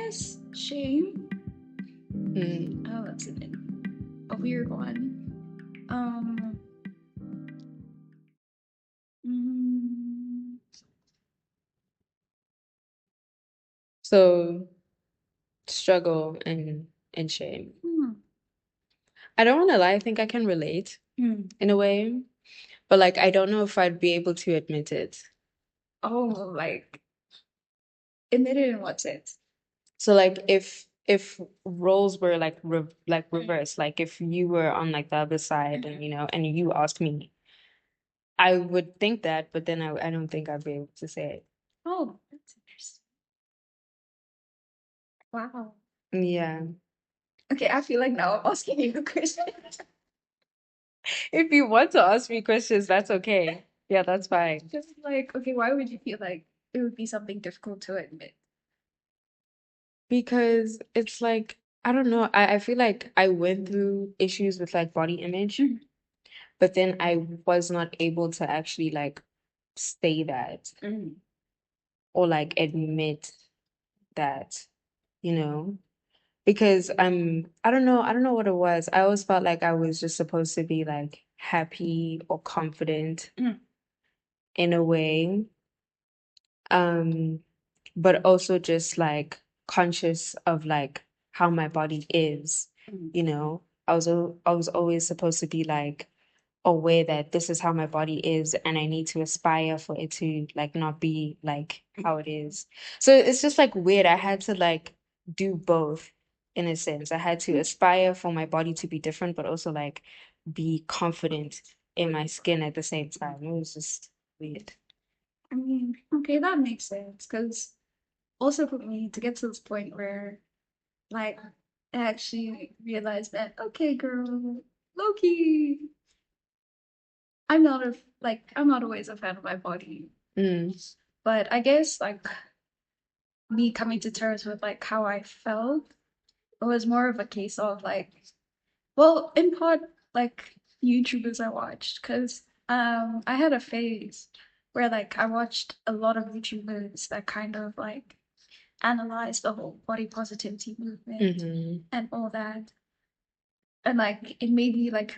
guess shame. Mm. Oh, that's a weird one. Um, mm, So struggle and shame. hmm, I don't want to lie, I think I can relate hmm. in a way, but like I don't know if I'd be able to admit it. Oh, like admitted in what sense? So like if roles were like reversed, like if you were on like the other side and and you asked me, I would think that, but then I don't think I'd be able to say Oh, that's interesting. Wow. it. Yeah. Okay, I feel like now I'm asking you a question. If you want to ask me questions, that's okay. Yeah, that's fine. Just like, okay, why would you feel like it would be something difficult to admit? Because it's like, I don't know, I feel like I went through issues with like body image, Mhm. but then I was not able to actually like say that Mm. or like admit that, you know? Because I don't know what it was. I always felt like I was just supposed to be like happy or confident Mm. in a way. Um, but also just like conscious of like how my body is, Mm. you know. I was always supposed to be like aware that this is how my body is and I need to aspire for it to like not be like how it is. So it's just like weird. I had to like do both in a sense. I had to aspire for my body to be different, but also like be confident in my skin at the same time. It was just weird. I mean, okay, that makes sense. Because also for me to get to this point where, like, I actually realized that, okay, girl, Loki, I'm not always a fan of my body. Mm, But I guess, like, me coming to terms with, like, how I felt, it was more of a case of, like, well, in part, like, YouTubers I watched. Because I had a phase where, like, I watched a lot of YouTubers that kind of, like, analyze the whole body positivity movement hmm and all that. And like it made me like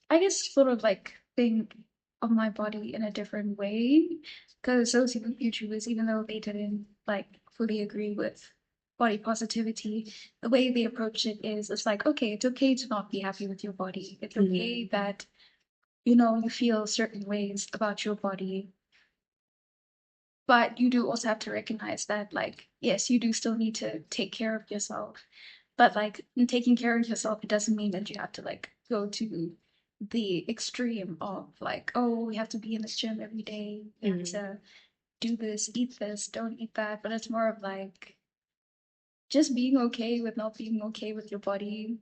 I guess sort of like think of my body in a different way. Because those YouTubers, even though they didn't like fully agree with body positivity, the way they approach it is it's like, okay, it's okay to not be happy with your body. It's okay hmm that, you feel certain ways about your body. But you do also have to recognize that, like, yes, you do still need to take care of yourself. But like in taking care of yourself, it doesn't mean that you have to like go to the extreme of like, oh, we have to be in the gym every day. We have hmm to do this, don't eat that. But it's more of like just being okay with not being okay with your body,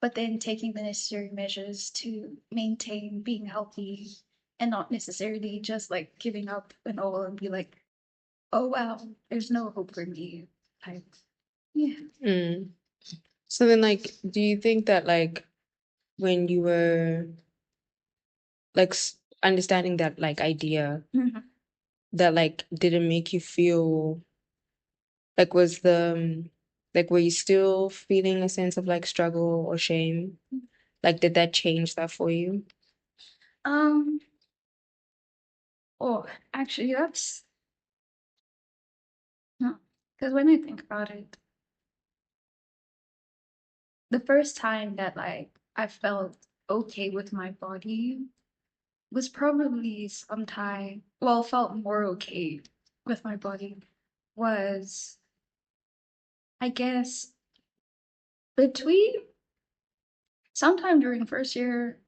but then taking the necessary measures to maintain being healthy and not necessarily just like giving up and all and be like, oh wow, there's no hope for me. Type. Yeah. Mm. So then, like, do you think that, like, when you were like understanding that like idea, Mhm. that like did it make you feel like was like were you still feeling a sense of like struggle or shame? Like, did that change that for you? Um. Oh, actually, that's no. Because when I think about it, the first time that like I felt okay with my body was probably sometime. Well, felt more okay with my body was I guess between sometime during first year,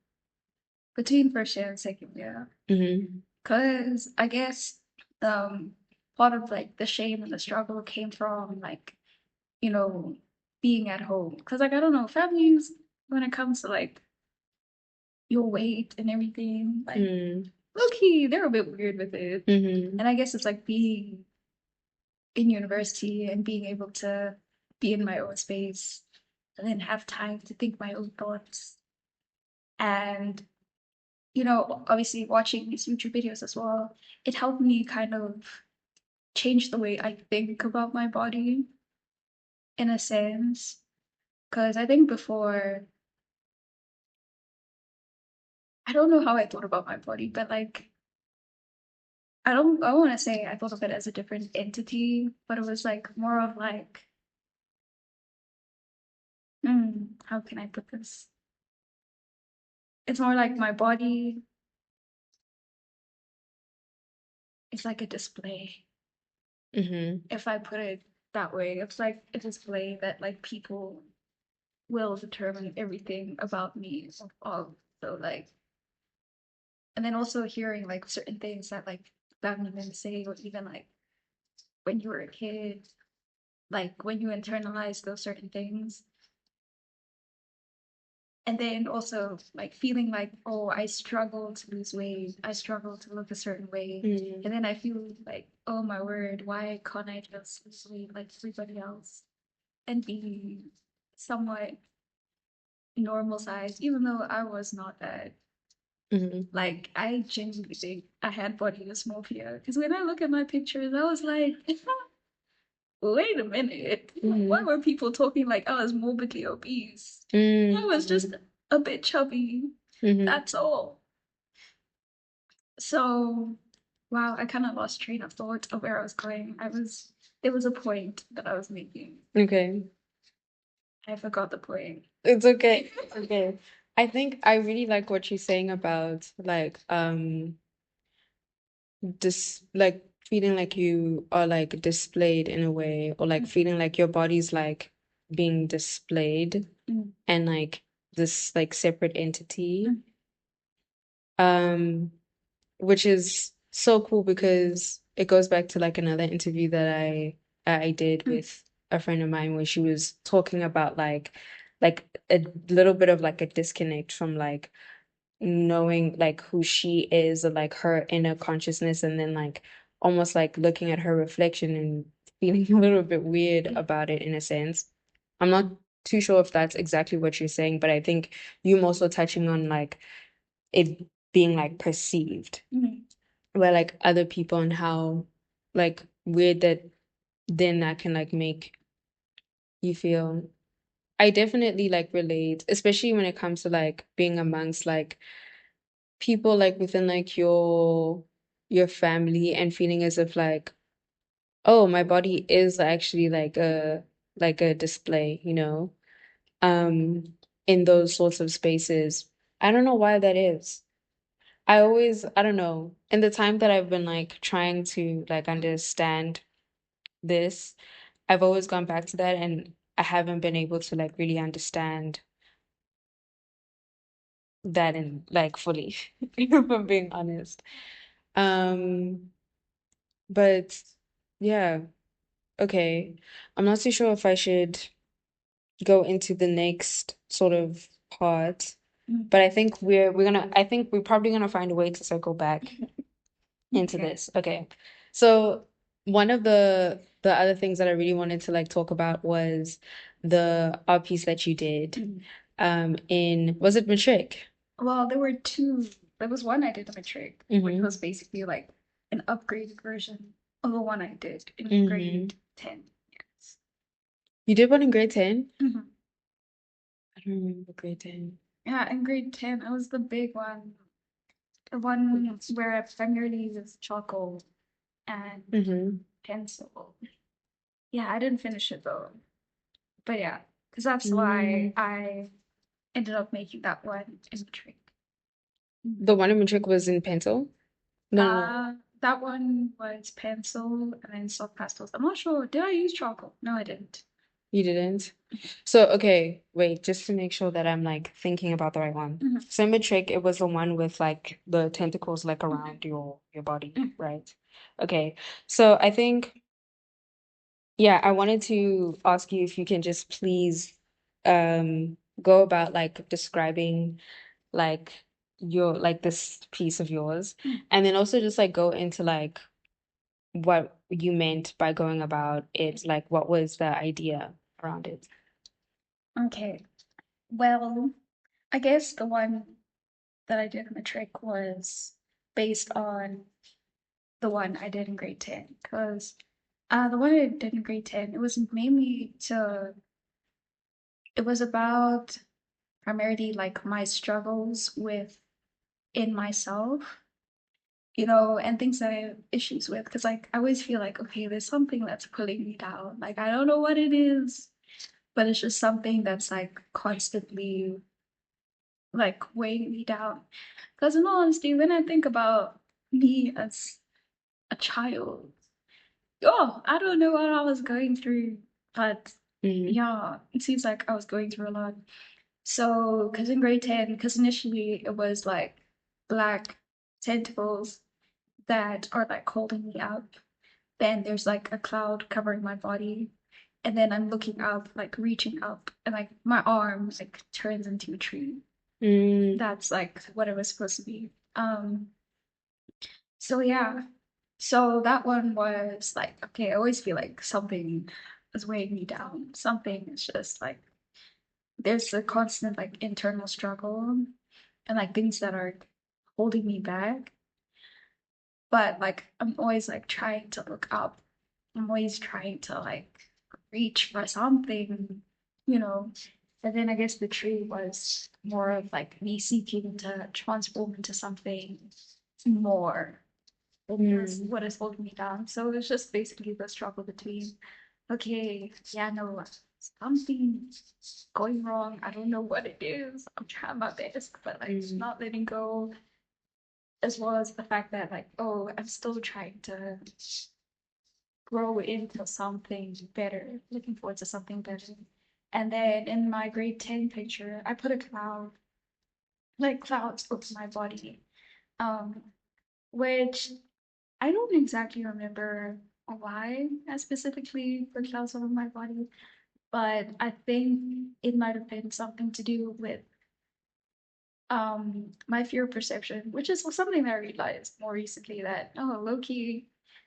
between first year and second year. Mm-hmm. Cause I guess um part of like the shame and the struggle came from like, you know, being at home. Cause like I don't know, families when it comes to like your weight and everything, like Mm-hmm. low key, they're a bit weird with it. Mm-hmm. And I guess it's like being in university and being able to be in my own space and then have time to think my own thoughts. And, obviously watching these YouTube videos as well, it helped me kind of changed the way I think about my body in a sense. Because I think before, I don't know how I thought about my body, but like, I want to say I thought of it as a different entity, but it was like more of like, how can I put this? It's more like my body is like a display. Mm-hmm. If I put it that way, it's like a display that like people will determine everything about me. So like, and then also hearing like certain things that like family members say, or even like when you were a kid, like when you internalize those certain things, and then also like feeling like, oh, I struggle to lose weight, I struggle to look a certain way, Mm-hmm. and then I feel like, oh my word, why can't I just lose weight like everybody else and be somewhat normal size, even though I was not that. Mm-hmm. Like, I genuinely think I had body dysmorphia because when I look at my pictures, I was like, wait a minute, why Mm-hmm. were people talking like I was morbidly obese? I was just Mm-hmm. a bit chubby. Mm-hmm. That's all. So, wow, I kind of lost train of thought of where I was going. There was a point that I was making. Okay. I forgot the point. It's okay. It's okay. I think I really like what you're saying about like dis like feeling like you are like displayed in a way, or like feeling like your body's like being displayed Mm, and like this like separate entity. mm, Um, which is so cool because it goes back to like another interview that I did mm, with a friend of mine where she was talking about like a little bit of like a disconnect from like knowing like who she is, or like her inner consciousness, and then like almost like looking at her reflection and feeling a little bit weird about it in a sense. I'm not too sure if that's exactly what you're saying, but I think you also touching on like it being like perceived, mm. where like other people, and how like weird that then that can like make you feel. I definitely like relate, especially when it comes to like being amongst like people like within like your family, and feeling as if like, oh, my body is actually like a display, um in those sorts of spaces. I don't know why that is. I don't know, in the time that I've been like trying to like understand this, I've always gone back to that, and I haven't been able to like really understand that in like fully, if I'm being honest. Um, but yeah, okay. I'm not too sure if I should go into the next sort of part, Mm. but I think we're probably gonna find a way to circle back into Okay. this. Okay. So one of the other things that I really wanted to like talk about was the art piece that you did Mm. in, was it Matric? Well, there were two. There was one I did in matric, which Mm-hmm. was basically like an upgraded version of the one I did in Mm-hmm. grade 10. Yes. You did one in grade 10? Mhm. I don't remember grade 10. Yeah, in grade 10, I was the big one. The one where I primarily used charcoal and Mm-hmm. pencil. Yeah, I didn't finish it though. But yeah, because that's why Mm. I ended up making that one in matric. The one in Matric was in pencil? No, no, no. That one was pencil and then soft pastels. I'm not sure. Did I use charcoal? No, I didn't. You didn't? So, okay, wait, just to make sure that I'm like thinking about the right one. Mhm, So Matric, it was the one with like the tentacles like mhm, around your body, mhm. right? Okay. So I think, yeah, I wanted to ask you if you can just please go about like describing like your like this piece of yours, and then also just like go into like what you meant by going about it, like what was the idea around it. Okay. Well, I guess the one that I did in the trick was based on the one I did in grade 10 because the one I did in grade 10, it was mainly it was about primarily like my struggles with in myself, and things that I have issues with. Because like I always feel like, okay, there's something that's pulling me down. Like I don't know what it is, but it's just something that's like constantly like weighing me down. Because in all honesty, when I think about me as a child, oh, I don't know what I was going through, but Mm. yeah, it seems like I was going through a lot. So, because in grade 10, because initially it was like black tentacles that are like holding me up. Then there's like a cloud covering my body. And then I'm looking up, like reaching up, and like my arm like turns into a tree. Mm. That's like what it was supposed to be. So yeah. So that one was like, okay, I always feel like something is weighing me down. Something is just like there's a constant like internal struggle and like things that are holding me back. But like I'm always like trying to look up. I'm always trying to like reach for something, you know. And then I guess the tree was more of like me seeking to transform into something more than just Mm. what is holding me down. So it's just basically the struggle between, okay, yeah, no, something's going wrong. I don't know what it is. I'm trying my best, but like Mm. not letting go, as well as the fact that like, oh, I'm still trying to grow into something better, looking forward to something better. And then in my grade 10 picture, I put a cloud, like clouds over my body, um, which I don't exactly remember why I specifically put clouds over my body, but I think it might have been something to do with my fear perception, which is something that I realized more recently that oh low key,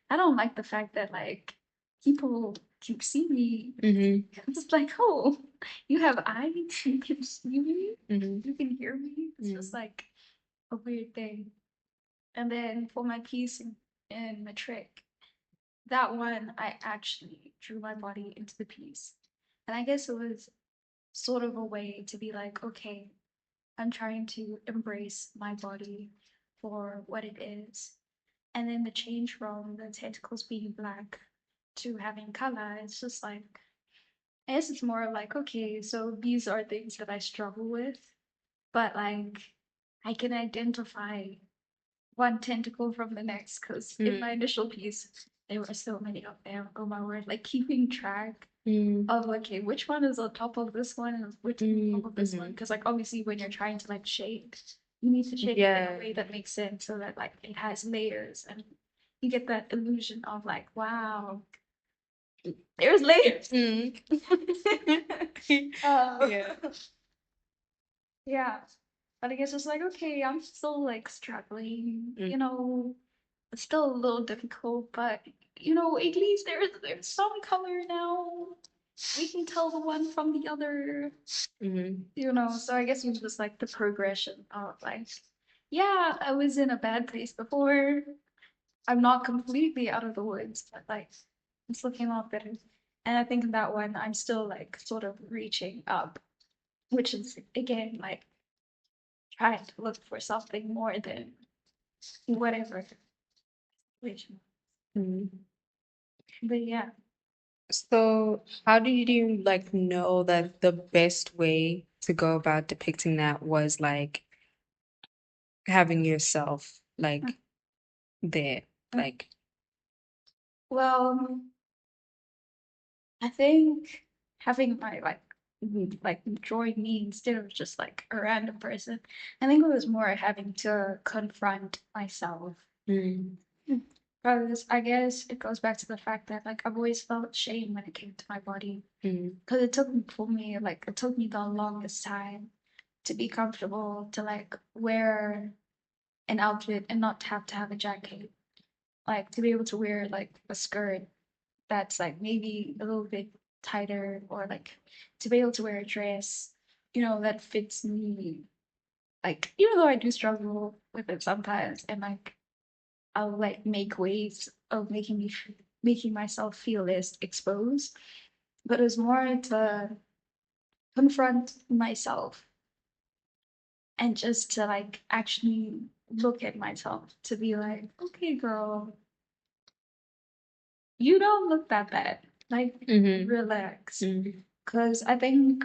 I don't like the fact that like people can see me. Mm-hmm. It's like, oh, you have eyes, you can see me, Mm-hmm. you can hear me. It's just Mm. like a weird thing. And then for my piece in Matric, that one I actually drew my body into the piece. And I guess it was sort of a way to be like, okay, I'm trying to embrace my body for what it is. And then the change from the tentacles being black to having color, it's just like, I guess it's more like, okay, so these are things that I struggle with, but like, I can identify one tentacle from the next because in my Mm. initial piece, there were so many of them. Oh my word, like keeping track Mm. of okay, which one is on top of this one and which one on top Mm. of this one? Mm-hmm. Because like obviously when you're trying to like shape, you need to shape it in a Yeah. way that makes sense so that like it has layers and you get that illusion of like, wow, there's layers. Mm. uh, Yeah. yeah. But I guess it's like, okay, I'm still like struggling, Mm. it's still a little difficult, but at least there's some color now. We can tell the one from the other. Mm-hmm. So I guess it was just like the progression of like, yeah, I was in a bad place before. I'm not completely out of the woods, but like it's looking a lot better. And I think in that one, I'm still like sort of reaching up, which is again like trying to look for something more than whatever situation. Mm. But yeah. So, how did you like know that the best way to go about depicting that was like having yourself like there? Like, Well, I think having my like drawing me instead of just like a random person. I think it was more having to confront myself. mm. Because I guess it goes back to the fact that like I've always felt shame when it came to my body. Mm. Because it took me the longest time to be comfortable to like wear an outfit and not have to have a jacket. Like to be able to wear like a skirt that's like maybe a little bit tighter or like to be able to wear a dress, that fits me. Like even though I do struggle with it sometimes and like I'll like make ways of making myself feel less exposed. But it was more to confront myself and just to like actually look at myself to be like, okay, girl, you don't look that bad. Like, Mm-hmm. relax. Mm-hmm. Because I think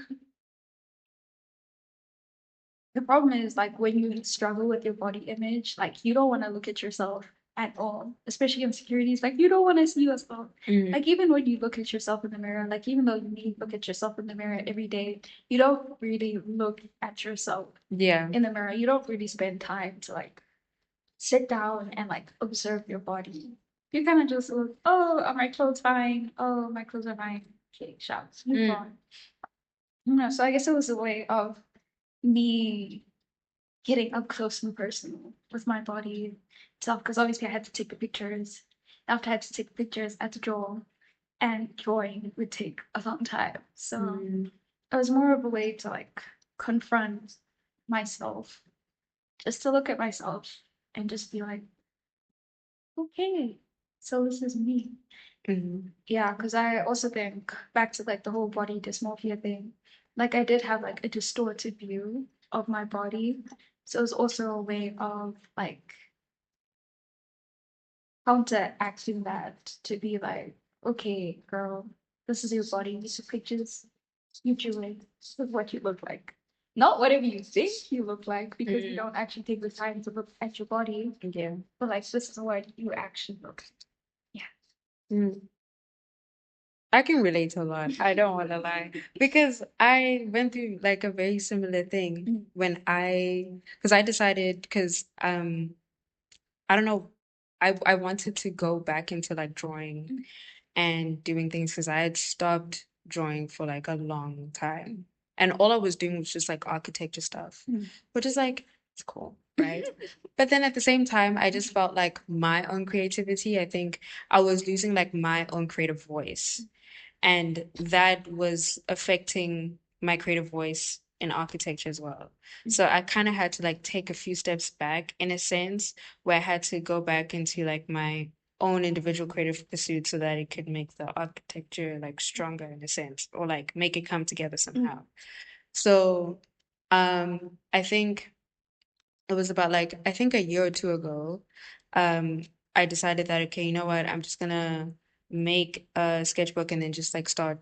the problem is like when you struggle with your body image, like you don't want to look at yourself at all, especially insecurities. Like you don't want to see yourself. Mm-hmm. Like even when you look at yourself in the mirror, like even though you may look at yourself in the mirror every day, you don't really look at yourself Yeah. in the mirror. You don't really spend time to like sit down and like observe your body. You kind of just look, oh, are my clothes fine? Oh, my clothes are fine. Okay, shout, move Mm. on. You know, so I guess it was a way of me getting up close and personal with my body itself. Because obviously I had to take the pictures. After I had to take the pictures, I had to draw, and drawing would take a long time. So Mm. it was more of a way to like confront myself, just to look at myself and just be like, okay, so this is me. Mm. Yeah, because I also think back to like the whole body dysmorphia thing. Like I did have like a distorted view of my body. So it was also a way of like counteracting that to be like, okay, girl, this is your body, these are pictures. You drew it. This is what you look like. Not whatever you think you look like, because you Mm. don't actually take the time to look at your body, Yeah. but like this is what you actually look like. Mm. I can relate to a lot. I don't want to lie because I went through like a very similar thing Yeah. when because I decided because I don't know, I wanted to go back into like drawing and doing things because I had stopped drawing for like a long time. And all I was doing was just like architecture stuff, Mm. which is like, it's cool, right? But then at the same time, I just felt like my own creativity, I think I was losing like my own creative voice. And that was affecting my creative voice in architecture as well. So I kind of had to like take a few steps back in a sense where I had to go back into like my own individual creative pursuit so that it could make the architecture like stronger in a sense or like make it come together Mm. somehow. So I think it was about like I think a year or two ago, um, I decided that okay, you know what, I'm just gonna make a sketchbook and then just like start,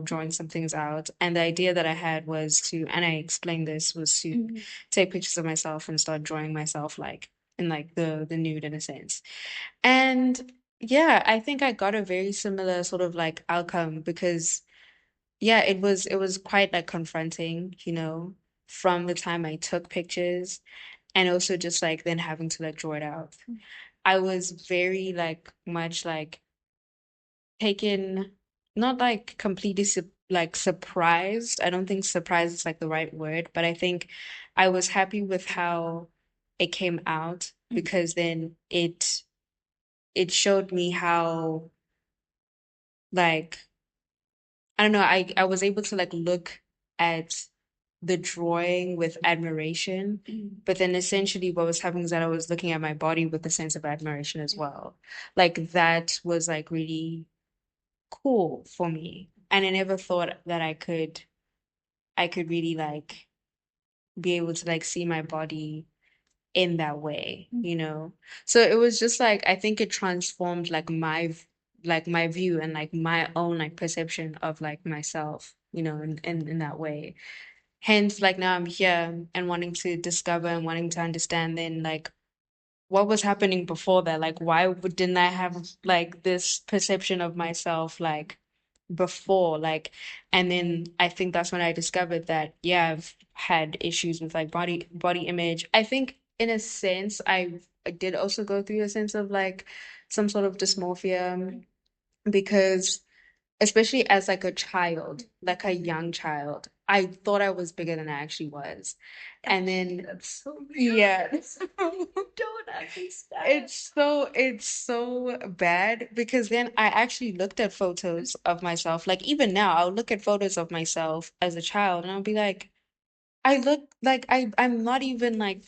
drawing some things out. And the idea that I had was to, and I explained this, was to Mm. take pictures of myself and start drawing myself like in like the nude in a sense. And yeah, I think I got a very similar sort of like outcome because yeah, it was quite like confronting, from the time I took pictures and also just like then having to like draw it out. I was very like much like taken, not like completely like surprised. I don't think surprised is like the right word, but I think I was happy with how it came out Mm. because then it showed me how like I don't know, I was able to like look at the drawing with admiration, Mm. but then essentially what was happening is that I was looking at my body with a sense of admiration as well. Like that was like really cool for me. And I never thought that I could really like be able to like see my body in that way, Mm. you know? So it was just like I think it transformed like my view and like my own like perception of like myself, in that way. Hence, like now I'm here and wanting to discover and wanting to understand then like what was happening before that? Like why didn't I have like this perception of myself like before? Like and then I think that's when I discovered that yeah, I've had issues with like body image. I think in a sense I did also go through a sense of like some sort of dysmorphia because especially as like a child, like a young child, I thought I was bigger than I actually was. And then That's so real. yeah, Don't understand. it's so bad because then I actually looked at photos of myself. Like even now, I'll look at photos of myself as a child and I'll be like, I look like I'm not even like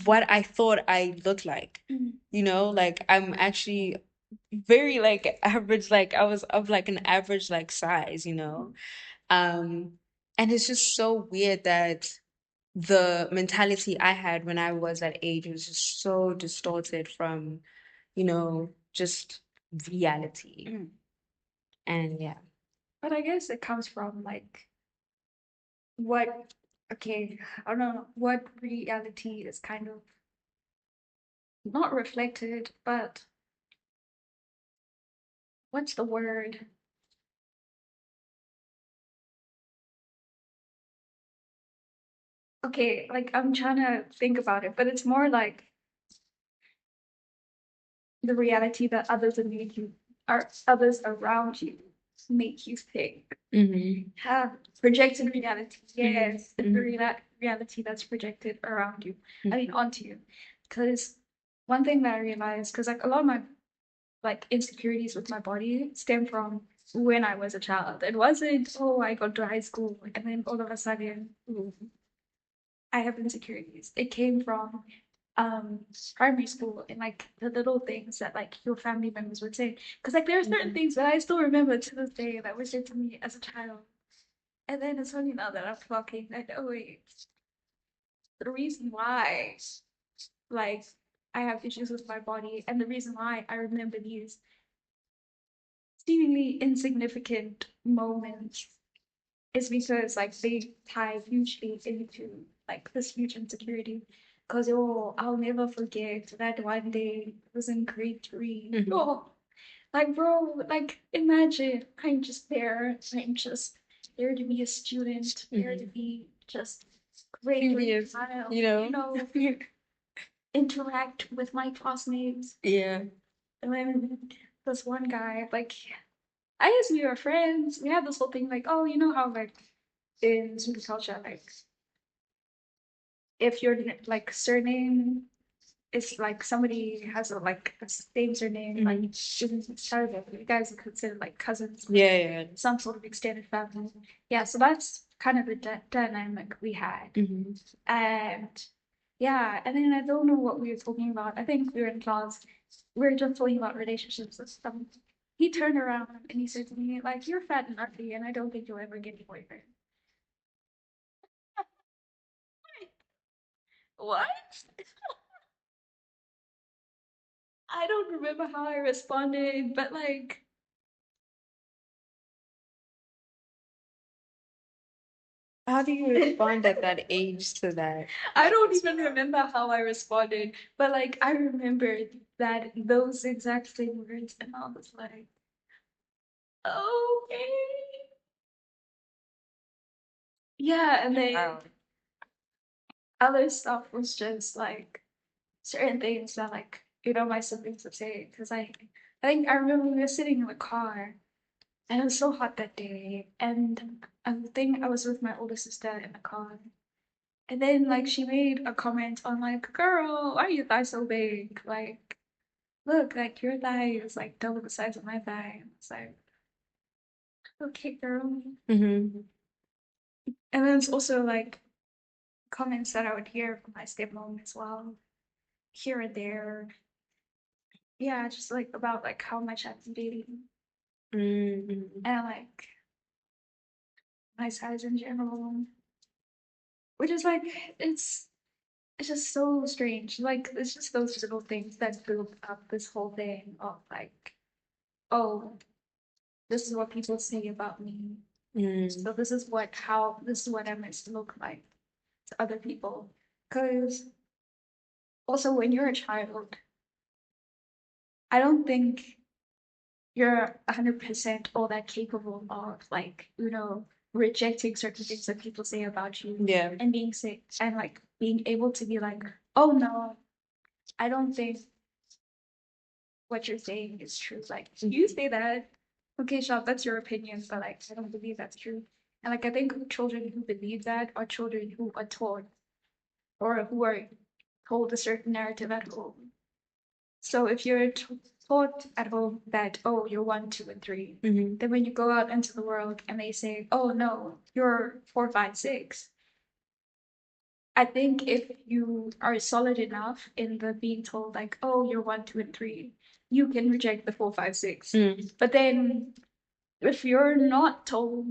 what I thought I looked like. Mm. Like I'm actually very like average, like I was of like an average like size. Um, and it's just so weird that the mentality I had when I was that age was just so distorted from, just reality. Mm. And yeah. But I guess it comes from like what, okay, I don't know, what reality is kind of not reflected, but what's the word? Okay, like I'm trying to think about it, but it's more like the reality that others make you, or others around you make you think. Mm-hmm. Have projected reality. Mm-hmm. Yes, the reality that's projected around you. I mean, onto you. Because one thing that I realized, because like a lot of my like insecurities with my body stem from when I was a child. It wasn't, oh, I got to high school and then all of a sudden, ooh, I have insecurities. It came from um primary school and like the little things that like your family members would say. Because like there are certain Mm-hmm. things that I still remember to this day that were said to me as a child. And then it's only now that I'm talking that oh wait, the reason why like I have issues with my body and the reason why I remember these seemingly insignificant moments is because like they tie hugely into like this huge insecurity. Because oh, I'll never forget that one day I was in grade 3. Mm-hmm. Oh, like bro, like imagine I'm just there. I'm just there to be a student, there to Mm-hmm. be just great, great Curious, smile, you know? interact with my classmates. Yeah. And then this one guy, like I guess we were friends. We had this whole thing like, oh, you know how like in Zulu culture, like if your like surname is like somebody has a like a same surname, like Mm-hmm. shouldn't start it. You guys are considered like cousins, Yeah, yeah. some sort of extended family. Yeah, so that's kind of the dynamic we had. Mm-hmm. And yeah, and then I don't know what we were talking about. I think we were in class. We were just talking about relationships and stuff. He turned around and he said to me, like, you're fat and ugly, and I don't think you'll ever get a boyfriend. What? I don't remember how I responded, but like, How do you respond at that age to that? I don't even remember how I responded, but like, I remembered that those exact same words, and I was like, okay. Yeah, and then Wow. other stuff was just like certain things that like my siblings would say because I think I remember we were sitting in the car and it was so hot that day and I think I was with my older sister in the car and then like she made a comment on like girl why are your thighs so big like look like your thigh is like double the size of my thigh and it's like okay girl Mm-hmm. and then it's also like comments that I would hear from my stepmom as well here and there. Yeah, just like about like how much I've been dating Mm-hmm. and like my size in general, which is like it's just so strange. Like it's just those little things that build up this whole thing of like, oh, this is what people say about me. Mm-hmm. So this is what I meant to look like to other people. Because also when you're a child, I don't think you're 100% all that capable of like rejecting certain things that people say about you Yeah. and being sick and like being able to be like oh no I don't think what you're saying is true like you say that okay Shop that's your opinion but like I don't believe that's true and like I think children who believe that are children who are taught or who are told a certain narrative at home. So if you're taught at home that, oh, you're one, two, and three, Mm-hmm. then when you go out into the world and they say, oh, no, you're four, five, six, I think if you are solid enough in the being told like, oh, you're one, two, and three, you can reject the four, five, six. But then if you're not told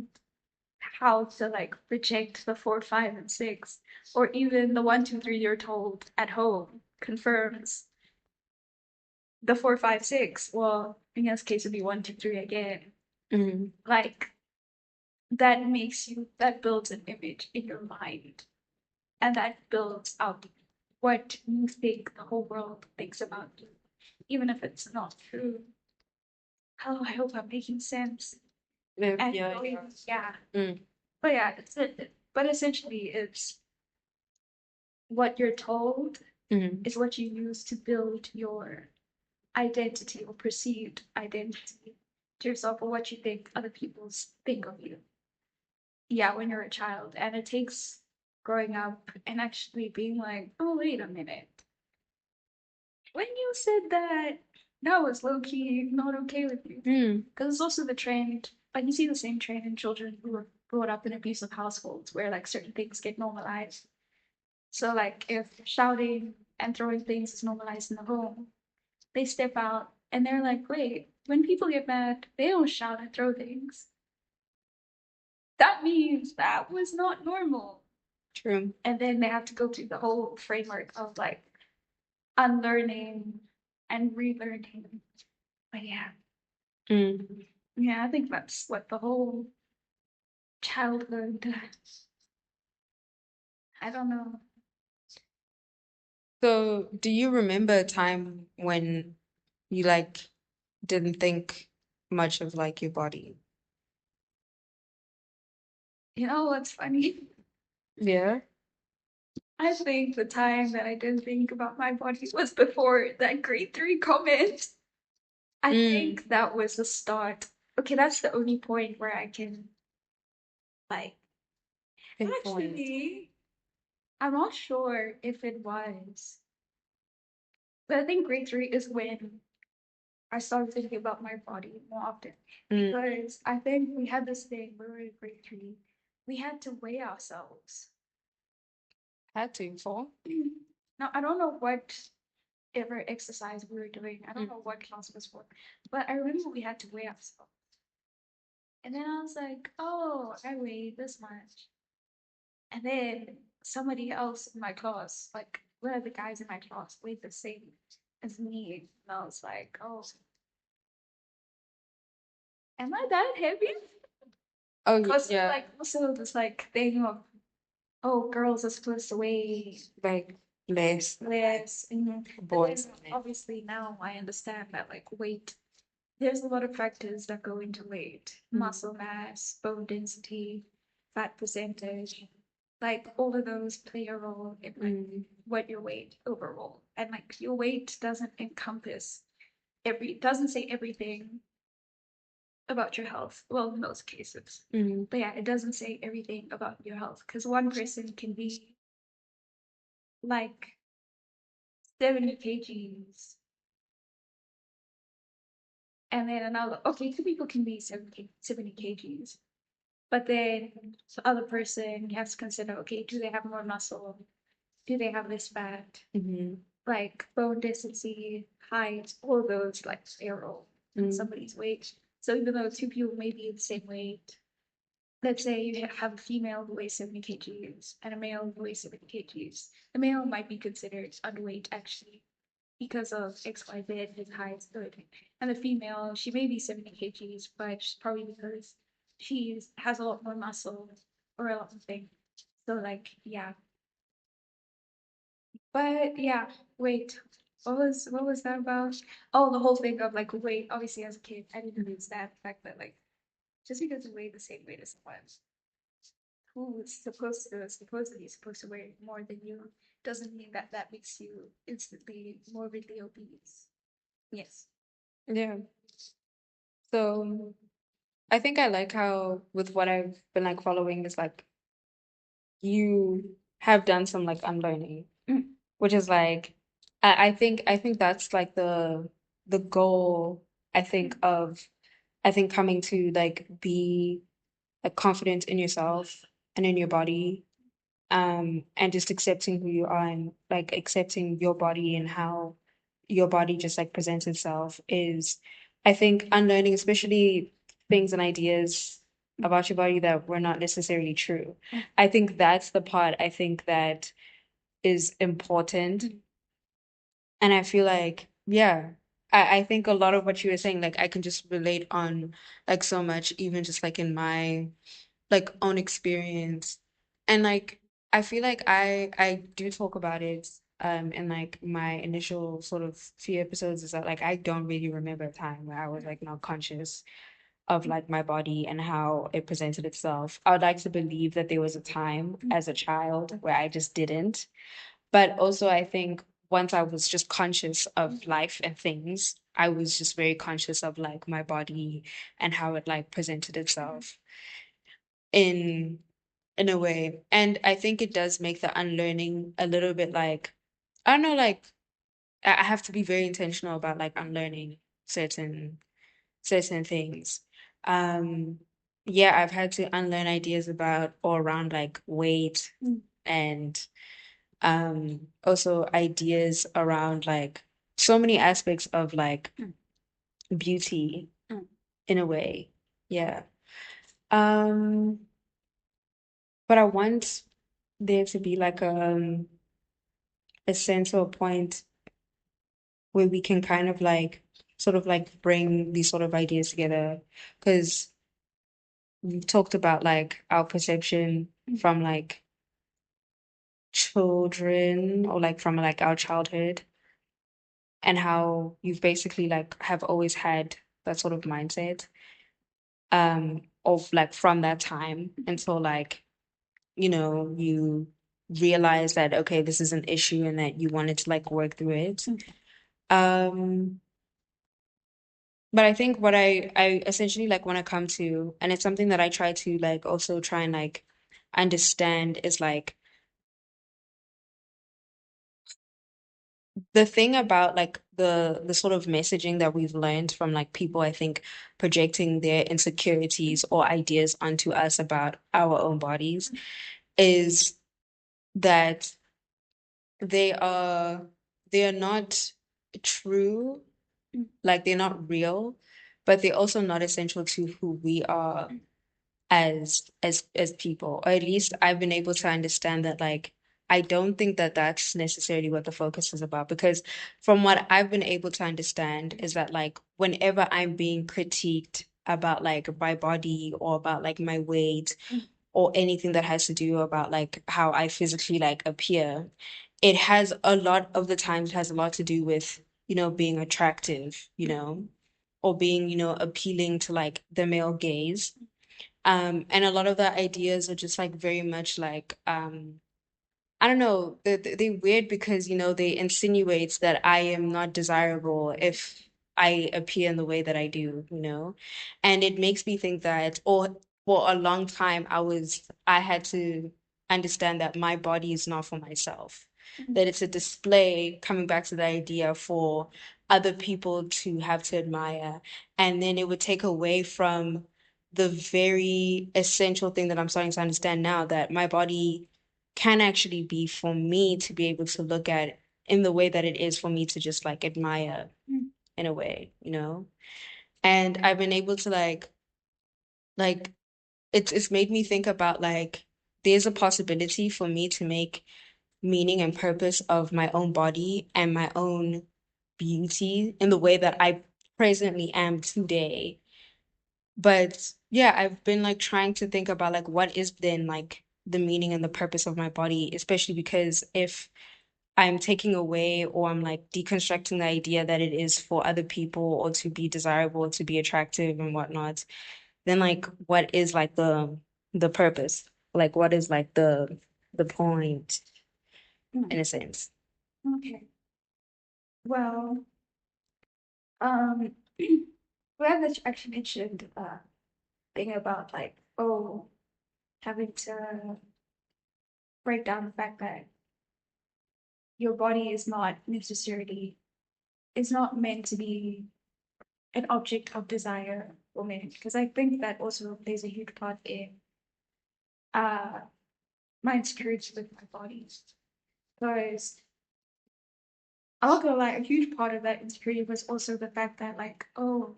how to like reject the four, five, and six, or even the one, two, three you're told at home confirms the four, five, six, well, in this case it'd be one, two, three again. Like that builds an image in your mind, and that builds up what you think the whole world thinks about you, even if it's not true. Oh, I hope I'm making sense. And Yeah, going, yeah. Mm. But yeah, but essentially it's what you're told is what you use to build your identity or perceived identity to yourself, or what you think other people think of you. Yeah, when you're a child. And it takes growing up and actually being like, oh, wait a minute. When you said that, that was low key not okay with you. Because it's also the trend, like you see the same trend in children who were brought up in abusive households where like certain things get normalized. So like if shouting and throwing things is normalized in the home, they step out and they're like, wait, when people get mad, they don't shout and throw things. That means that was not normal. True. And then they have to go through the whole framework of like unlearning and relearning. But yeah, yeah, I think that's what the whole childhood. I don't know. So, do you remember a time when you like didn't think much of like your body? You know what's funny? Yeah. I think the time that I didn't think about my body was before that grade three comment. I think that was the start. Okay, that's the only point where I can like Pinpoint. actually. I'm not sure if it was, but I think grade three is when I started thinking about my body more often. Because I think we had this thing when we were in grade three, we had to weigh ourselves. Had to for. Now, I don't know what ever exercise we were doing. I don't know what class it was for, but I remember we had to weigh ourselves. And then I was like, oh, I weigh this much. And then somebody else in my class, like one of the guys in my class, weighed the same as me. And I was like, oh, am I that heavy? Oh, Because yeah. like also this like thing of, oh, girls are supposed to weigh Like less less. boys. Obviously now I understand that like weight, there's a lot of factors that go into weight. Muscle mass, bone density, fat percentage. Like all of those play a role in like what your weight overall. And like your weight doesn't encompass doesn't say everything about your health. Well, in most cases. But yeah, it doesn't say everything about your health. Because one person can be like 70 kgs. And then another, okay, two people can be 70 kgs. But then the other person, you have to consider, okay, do they have more muscle? Do they have less fat? Like bone density, height, all those like play a role in somebody's weight. So even though two people may be the same weight, let's say you have a female who weighs 70 kgs and a male who weighs 70 kgs. The male might be considered underweight actually because of XYZ, his height, everything. And the female, she may be 70 kgs, but she's probably because she has a lot more muscle or a lot of things. So like, yeah. But yeah, wait. What was that about? Oh, the whole thing of like weight. Obviously, as a kid, I didn't understand the fact that like just because you weigh the same weight as someone who's supposed to weigh more than you doesn't mean that that makes you instantly morbidly obese. Yes. Yeah. So I think I like how with what I've been like following is like you have done some like unlearning, which is like I think that's like the goal I think of I think coming to like be like confident in yourself and in your body and just accepting who you are and like accepting your body and how your body just like presents itself is, I think, unlearning, especially things and ideas about your body that were not necessarily true. I think that's the part I think that is important. And I feel like, yeah, I think a lot of what you were saying, like I can just relate on like so much, even just like in my like own experience. And like I feel like I do talk about it in like my initial sort of few episodes, is that like I don't really remember a time where I was like not conscious of like my body and how it presented itself. I would like to believe that there was a time as a child where I just didn't. But also I think once I was just conscious of life and things, I was just very conscious of like my body and how it like presented itself in in a way. And I think it does make the unlearning a little bit like, I don't know, like I have to be very intentional about like unlearning certain certain things. Um, yeah, I've had to unlearn ideas about or around like weight and also ideas around like so many aspects of like beauty in a way. Yeah. Um, but I want there to be like a sense or a point where we can kind of like sort of like bring these sort of ideas together, because we've talked about like our perception from like children or like from like our childhood, and how you've basically like have always had that sort of mindset of like from that time until like you realize that okay, this is an issue and that you wanted to like work through it. um but I think what I essentially like want to come to, and it's something that I try to like also try and like understand, is like the thing about like the sort of messaging that we've learned from like people, I think, projecting their insecurities or ideas onto us about our own bodies, is that they are they are not true, like they're not real, but they're also not essential to who we are as people. Or at least I've been able to understand that like I don't think that that's necessarily what the focus is about, because from what I've been able to understand is that like whenever I'm being critiqued about like my body or about like my weight or anything that has to do about like how I physically like appear, it has a lot of the times it has a lot to do with, being attractive, or being, appealing to like the male gaze. And a lot of the ideas are just like very much like I don't know, they're weird because, they insinuate that I am not desirable if I appear in the way that I do. And it makes me think that, or for a long time, I had to understand that my body is not for myself, that it's a display, coming back to the idea, for other people to have to admire. And then it would take away from the very essential thing that I'm starting to understand now, that my body can actually be for me to be able to look at in the way that it is for me to just like admire in a way. And I've been able to like it's made me think about like there's a possibility for me to make meaning and purpose of my own body and my own beauty in the way that I presently am today. But yeah, I've been like trying to think about like what is then like the meaning and the purpose of my body, especially because if I'm taking away or I'm like deconstructing the idea that it is for other people or to be desirable, to be attractive and whatnot, then like what is like the purpose? Like what is like the point in a sense? Okay. Well, um, well, that actually mentioned thing about like, oh, having to break down the fact that your body is not necessarily, it's not meant to be an object of desire for men. Because I think that also plays a huge part in uh my insecurities with my body. Because I'll go like a huge part of that insecurity was also the fact that like, oh,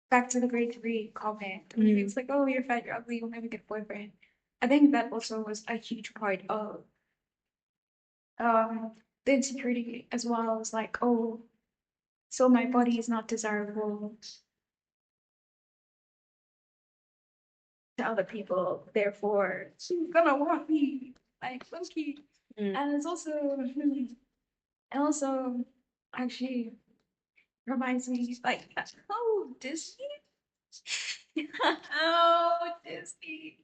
back to the grade three comment. It's like, oh, you're fat, you're ugly, you'll never get a boyfriend. I think that also was a huge part of um the insecurity as well as like, oh, so my body is not desirable to other people, therefore she's gonna want me. Like low-key. And it's also and also actually reminds me like oh Disney. Oh Disney.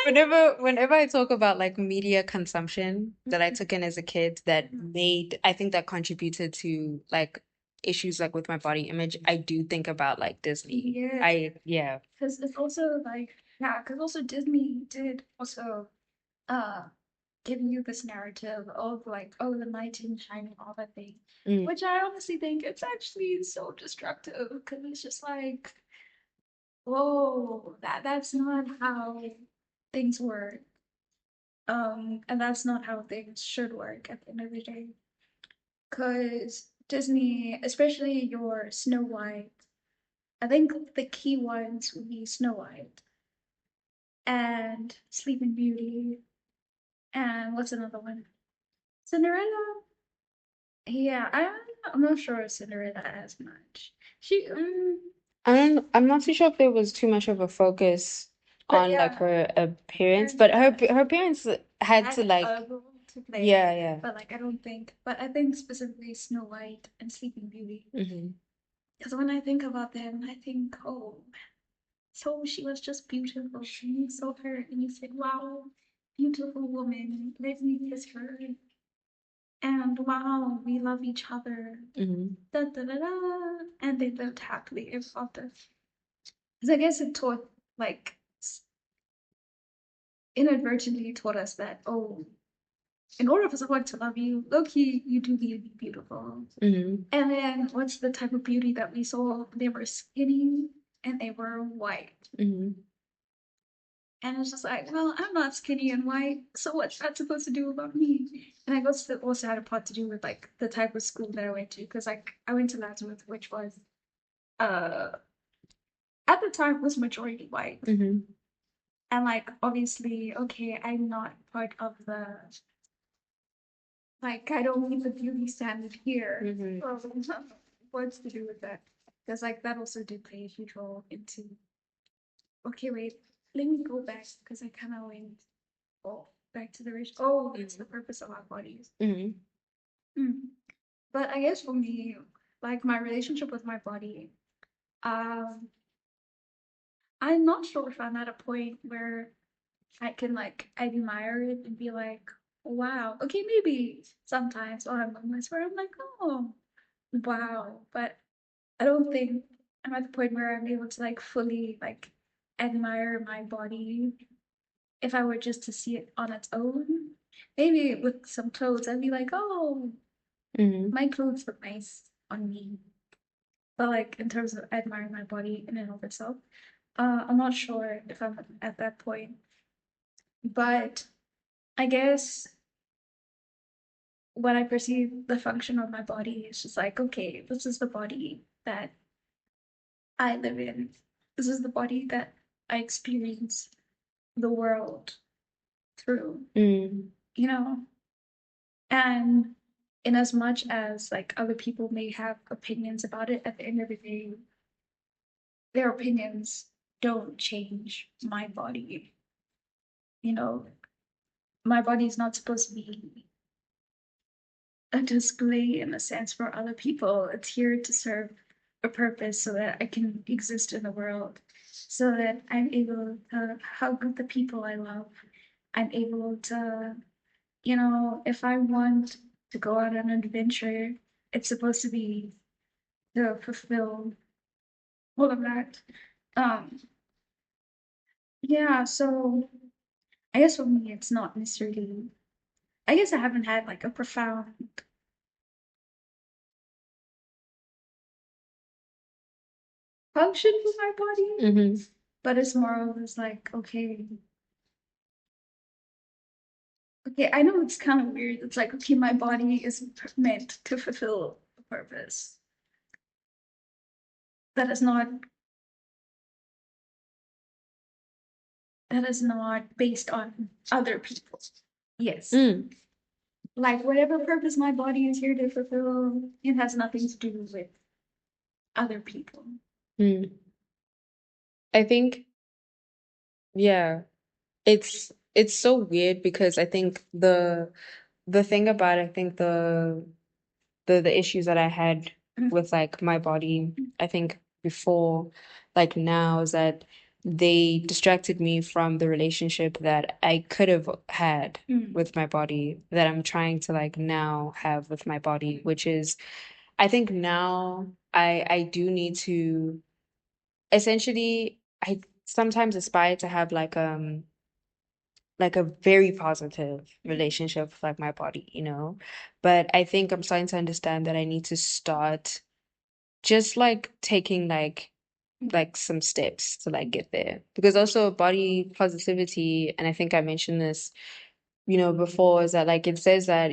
Whenever I talk about like media consumption that I took in as a kid that made, I think that contributed to like issues like with my body image, I do think about like Disney. Yeah. Yeah. Because it's also like yeah, because also Disney did also uh give you this narrative of like, oh, the knight in shining armor thing, which I honestly think it's actually so destructive because it's just like, whoa, that's not how things work. And that's not how things should work at the end of the day. Because Disney, especially your Snow White, I think the key ones would be Snow White and Sleeping Beauty, and what's another one? Cinderella. Yeah, I'm not sure if Cinderella as much. She I'm not too sure if there was too much of a focus but on like yeah, her appearance, parents but her parents had to had like a role to play. yeah. But like I don't think, but I think specifically Snow White and Sleeping Beauty. Hmm. Because when I think about them, I think, oh, so she was just beautiful. And you saw her and you said, wow, beautiful woman, let me kiss her. And wow, we love each other. Hmm. Da, da, da, da. And they lived happily ever after. Because I guess it taught, like, inadvertently taught us that, oh, in order for someone to love you, low key, you do need to be beautiful. Hmm. And then what's the type of beauty that we saw? They were skinny and they were white. Hmm. And it's just like, well, I'm not skinny and white, so what's that supposed to do about me? And I guess that also had a part to do with like the type of school that I went to, because like I went to Lazarus, which was uh at the time was majority white. Hmm. And like obviously, okay, I'm not part of the like I don't meet the beauty standard here. Well, what's to do with that? Because like that also did play a huge role into okay, wait, let me go back because I kind of went back to the rich. Oh, it's the purpose of our bodies. Hmm. Mm. But I guess for me, like my relationship with my body, um, I'm not sure if I'm at a point where I can like admire it and be like, wow. Okay, maybe sometimes I'll have moments where I'm like, oh, wow. But I don't think I'm at the point where I'm able to like fully like admire my body if I were just to see it on its own. Maybe with some clothes, I'd be like, oh, Hmm. my clothes look nice on me. But like in terms of admiring my body in and of itself, I'm not sure if I'm at that point. But I guess when I perceive the function of my body, it's just like, okay, this is the body that I live in. This is the body that I experience the world through, Mm. you know? And in as much as like other people may have opinions about it, at the end of the day, their opinions don't change my body. You know, my body is not supposed to be a display in a sense for other people. It's here to serve a purpose so that I can exist in the world, so that I'm able to hug the people I love. I'm able to, you know, if I want to go on an adventure, it's supposed to be to fulfill all of that. Um, yeah, so I guess for me, it's not necessarily, I guess I haven't had like a profound function with my body, Hmm. but it's more of it's like, okay, Okay, I know it's kind of weird. It's like, okay, my body is meant to fulfill a purpose that is not based on other people. Yes. Mm, Like whatever purpose my body is here to fulfill, it has nothing to do with other people. mm. I think, yeah, it's so weird because I think the thing about I think the issues that I had Mm, with like my body, I think before, like now, is that they distracted me from the relationship that I could have had mm, with my body that I'm trying to like now have with my body, which is I think now I do need to essentially I sometimes aspire to have like a very positive relationship with like my body, you know? But I think I'm starting to understand that I need to start just like taking like some steps to like get there. Because also body positivity, and I think I mentioned this, before, is that like it says that,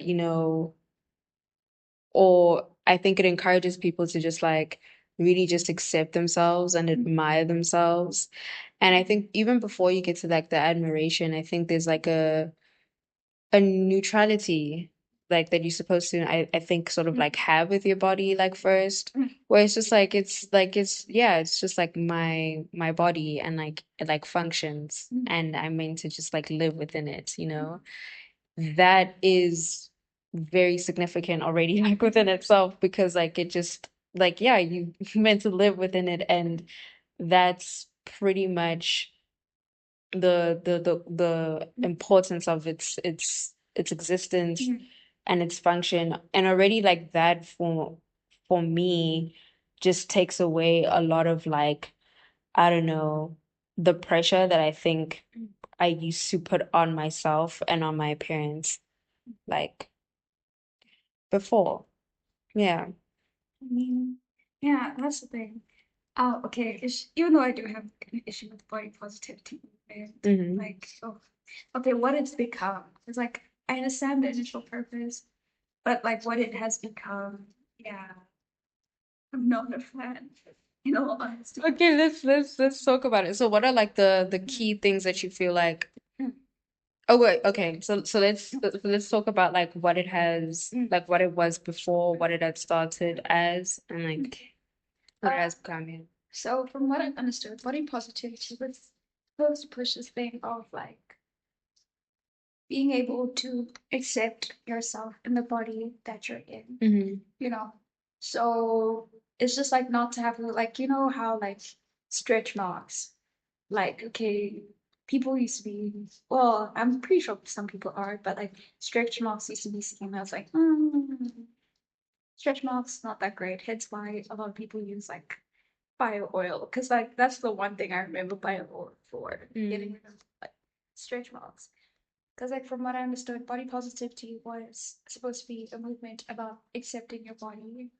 or I think it encourages people to just like really just accept themselves and mm, admire themselves. And I think even before you get to like the admiration, I think there's like a neutrality like that you're supposed to I think sort of mm, like have with your body like first, mm, where it's just like it's yeah, it's just like my body and like it like functions mm, and I'm meant to just like live within it, you know. That is very significant already like within itself because like it just like yeah, you meant to live within it and that's pretty much the importance of its existence mm, and its function and already like that for me just takes away a lot of like I don't know the pressure that I think mm. I used to put on myself and on my appearance like before. Yeah. I mean, yeah, that's the thing. Okay, even though I do have an issue with body positivity and Hmm. like, oh, okay, what it's become. It's like I understand the initial purpose, but like what it has become, yeah, I'm not a fan, in all honesty. Okay, let's talk about it. So what are like the Mm, key things that you feel like mm, oh wait, okay. So let's talk about like what it has mm, like what it was before, what it had started as, and mm. like Okay. what it has become. Yeah. So from what I've understood, body positivity was supposed to push this thing of like being able to accept yourself in the body that you're in, Hmm. you know. So it's just like not to have like how like stretch marks. Like, okay, people used to be well, I'm pretty sure some people are, but like stretch marks used to be seen as like, stretch marks not that great. Hence why a lot of people use like bio oil. Because like that's the one thing I remember bio oil for getting Mm. rid of like stretch marks. Because, like, from what I understood, body positivity was supposed to be a movement about accepting your body,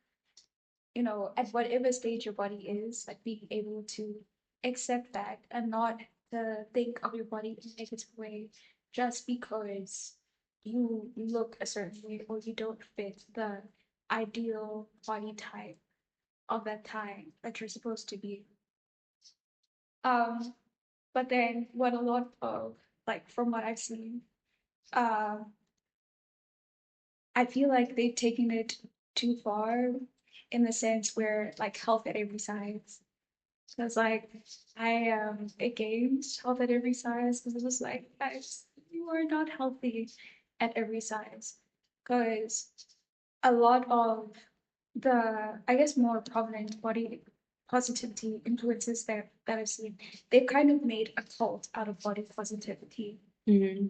at whatever stage your body is, like being able to accept that and not to think of your body in a negative way just because you look a certain way or you don't fit the ideal body type of that time that you're supposed to be. Um, but then what a lot of, like, from what I've seen, um, I feel like they've taken it too far in the sense where like health at every size. Because like I am against health at every size because it's just like guys, you are not healthy at every size. Because a lot of the I guess more prominent body positivity influences that I've seen, they've kind of made a cult out of body positivity Hmm.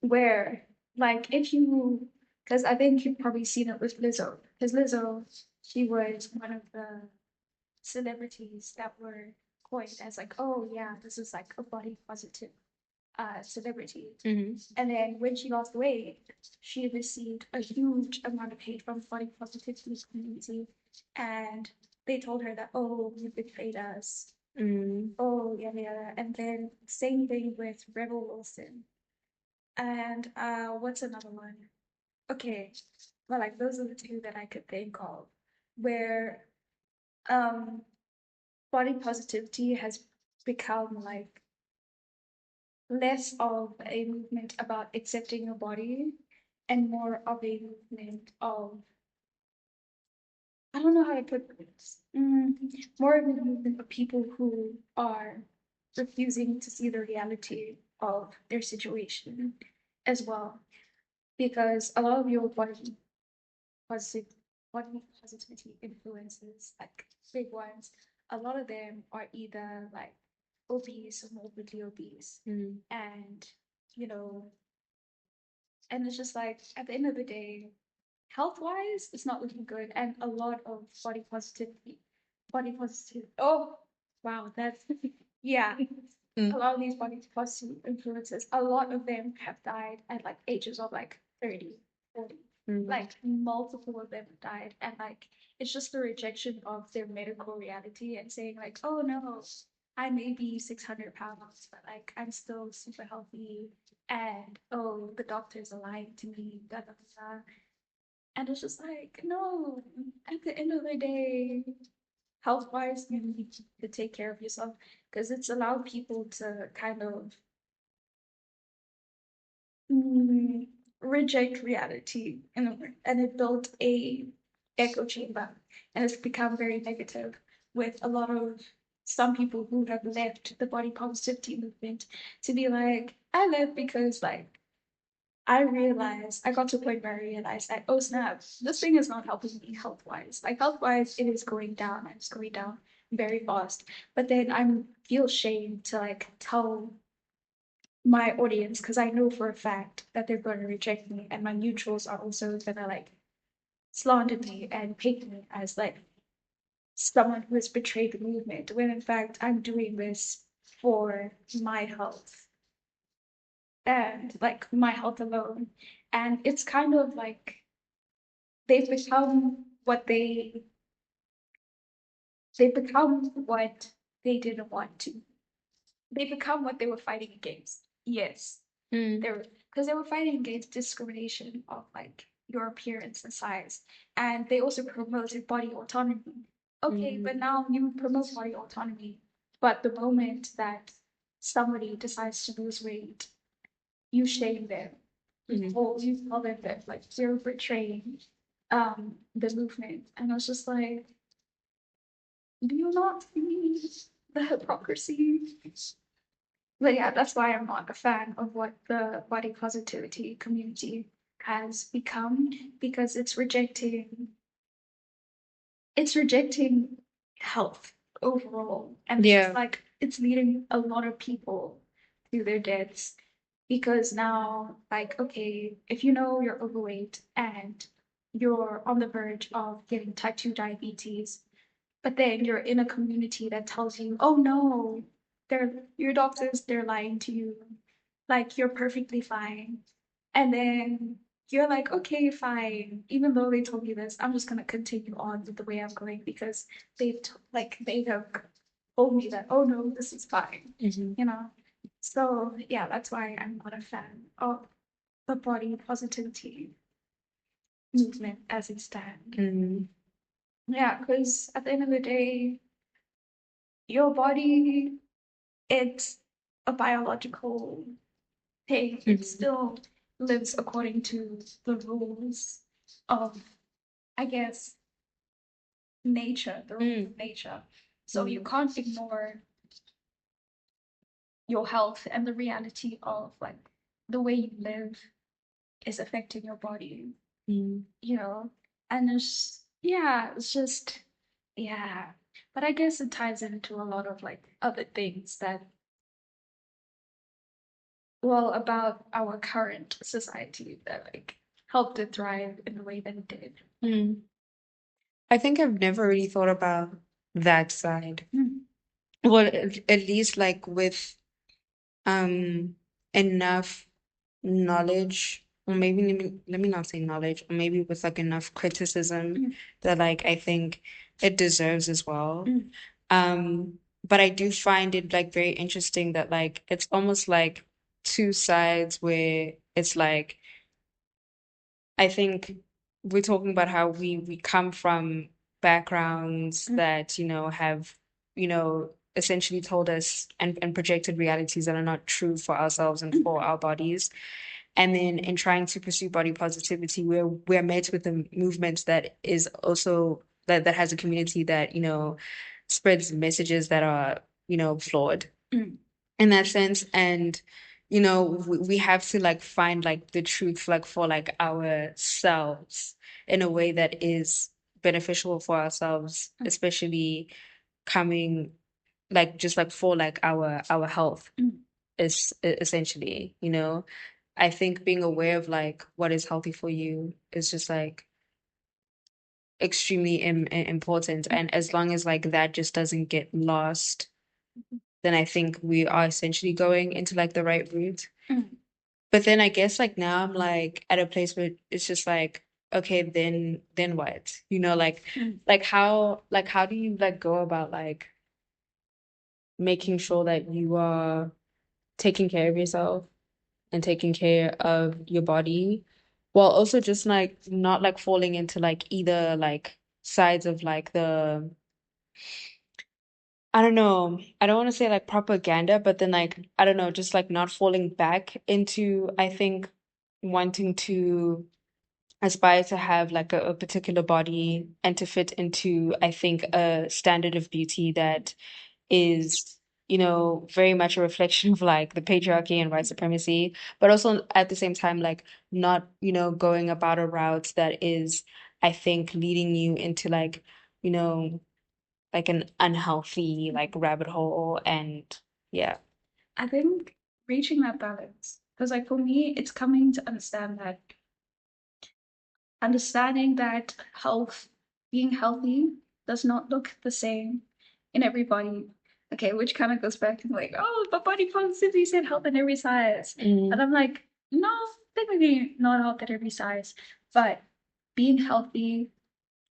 where like if you because I think you've probably seen it with Lizzo because Lizzo she was one of the celebrities that were coined as like oh yeah this is like a body positive celebrity Hmm. and then when she lost weight she received a huge amount of hate from the body positivity community and they told her that oh you betrayed us Mm. oh yeah yeah and then same thing with Rebel Wilson And what's another one? Okay, well, like those are the two that I could think of, where um body positivity has become like less of a movement about accepting your body and more of a movement of, I don't know how to put this. More of a movement of people who are refusing to see the reality of their situation as well. Because a lot of your positive body positivity influences, like big ones, a lot of them are either like obese or morbidly obese. And you know, and it's just like at the end of the day, health wise, it's not looking good. And a lot of body positive. Oh, wow, that's yeah. A lot of these body positive influences, a lot of them have died at like ages of like 30, 40. Like multiple of them have died. And like it's just the rejection of their medical reality and saying like, oh no, I may be 600 pounds, but like I'm still super healthy. And oh, the doctors are lying to me, da da da. And it's just like, no, at the end of the day, health wise, you need to take care of yourself because it's allowed people to kind of mm, reject reality and it built a echo chamber and it's become very negative with a lot of some people who have left the body positivity movement to be like, I left because like I got to a point where I realized that, oh snap, this thing is not helping me health wise. Like health wise, it is going down and it's going down very fast. But then I feel shame to like tell my audience because I know for a fact that they're going to reject me and my neutrals are also gonna like slander me and paint me as like someone who has betrayed the movement when in fact I'm doing this for my health and like my health alone. And it's kind of like they've become what they become what they didn't want to. They become what they were fighting against. Yes. They were because they were fighting against discrimination of like your appearance and size. And they also promoted body autonomy. Okay, but now you promote body autonomy. But the moment that somebody decides to lose weight, you shame them. Or you tell them that like you're betraying the movement. And I was just like, do you not see the hypocrisy? But yeah, that's why I'm not a fan of what the body positivity community has become because it's rejecting health overall. And it's just like it's leading a lot of people to their deaths because now like okay, if you know you're overweight and you're on the verge of getting type 2 diabetes, but then you're in a community that tells you, oh no, they're your doctors, they're lying to you. Like you're perfectly fine. And then you're like, okay, fine. Even though they told me this, I'm just gonna continue on with the way I'm going because they have told me that, oh no, this is fine. You know? So yeah, that's why I'm not a fan of the body positivity movement as it stands. Yeah, because at the end of the day, your body, it's a biological thing. It still lives according to the rules of, I guess, nature, the rules of nature. So you can't ignore your health and the reality of like the way you live is affecting your body, you know? And it's just, yeah. But I guess it ties into a lot of like other things that well about our current society that like helped it thrive in the way that it did. I think I've never really thought about that side. Mm. Well, at least like with um enough knowledge, or maybe let me not say knowledge, or maybe with like enough criticism that like I think it deserves as well. But I do find it like very interesting that like it's almost like two sides where it's like I think we're talking about how we come from backgrounds that, have, essentially told us and projected realities that are not true for ourselves and for our bodies. And then in trying to pursue body positivity, we're met with a movement that is also that has a community that, spreads messages that are, flawed in that sense. And we have to like find like the truth like for like ourselves in a way that is beneficial for ourselves, especially coming like just like for like our health is essentially, I think being aware of like what is healthy for you is just like extremely important. And as long as like that just doesn't get lost, then I think we are essentially going into like the right route. But then I guess like now I'm like at a place where it's just like, okay, then what? Like how do you like go about like making sure that you are taking care of yourself and taking care of your body while also just like not like falling into like either like sides of like the I don't know. I don't want to say like propaganda, but then like I don't know, just like not falling back into I think wanting to aspire to have like a particular body and to fit into I think a standard of beauty that is, very much a reflection of like the patriarchy and white supremacy, but also at the same time like not, going about a route that is, I think, leading you into like, you know, like an unhealthy like rabbit hole and yeah. I think reaching that balance, because like for me, it's coming to understanding that being healthy does not look the same in everybody. Okay, which kind of goes back to like, oh, but body positivity said health in every size. And I'm like, no, technically not health at every size, but being healthy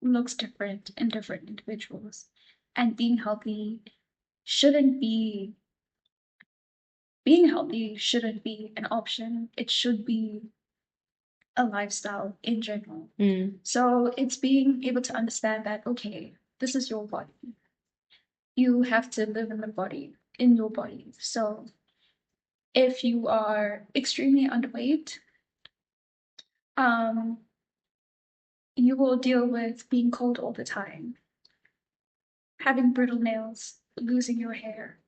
looks different in different individuals. And shouldn't be being healthy shouldn't be an option. It should be a lifestyle in general. So it's being able to understand that, okay, this is your body. You have to live in your body. So if you are extremely underweight, um, you will deal with being cold all the time, having brittle nails, losing your hair.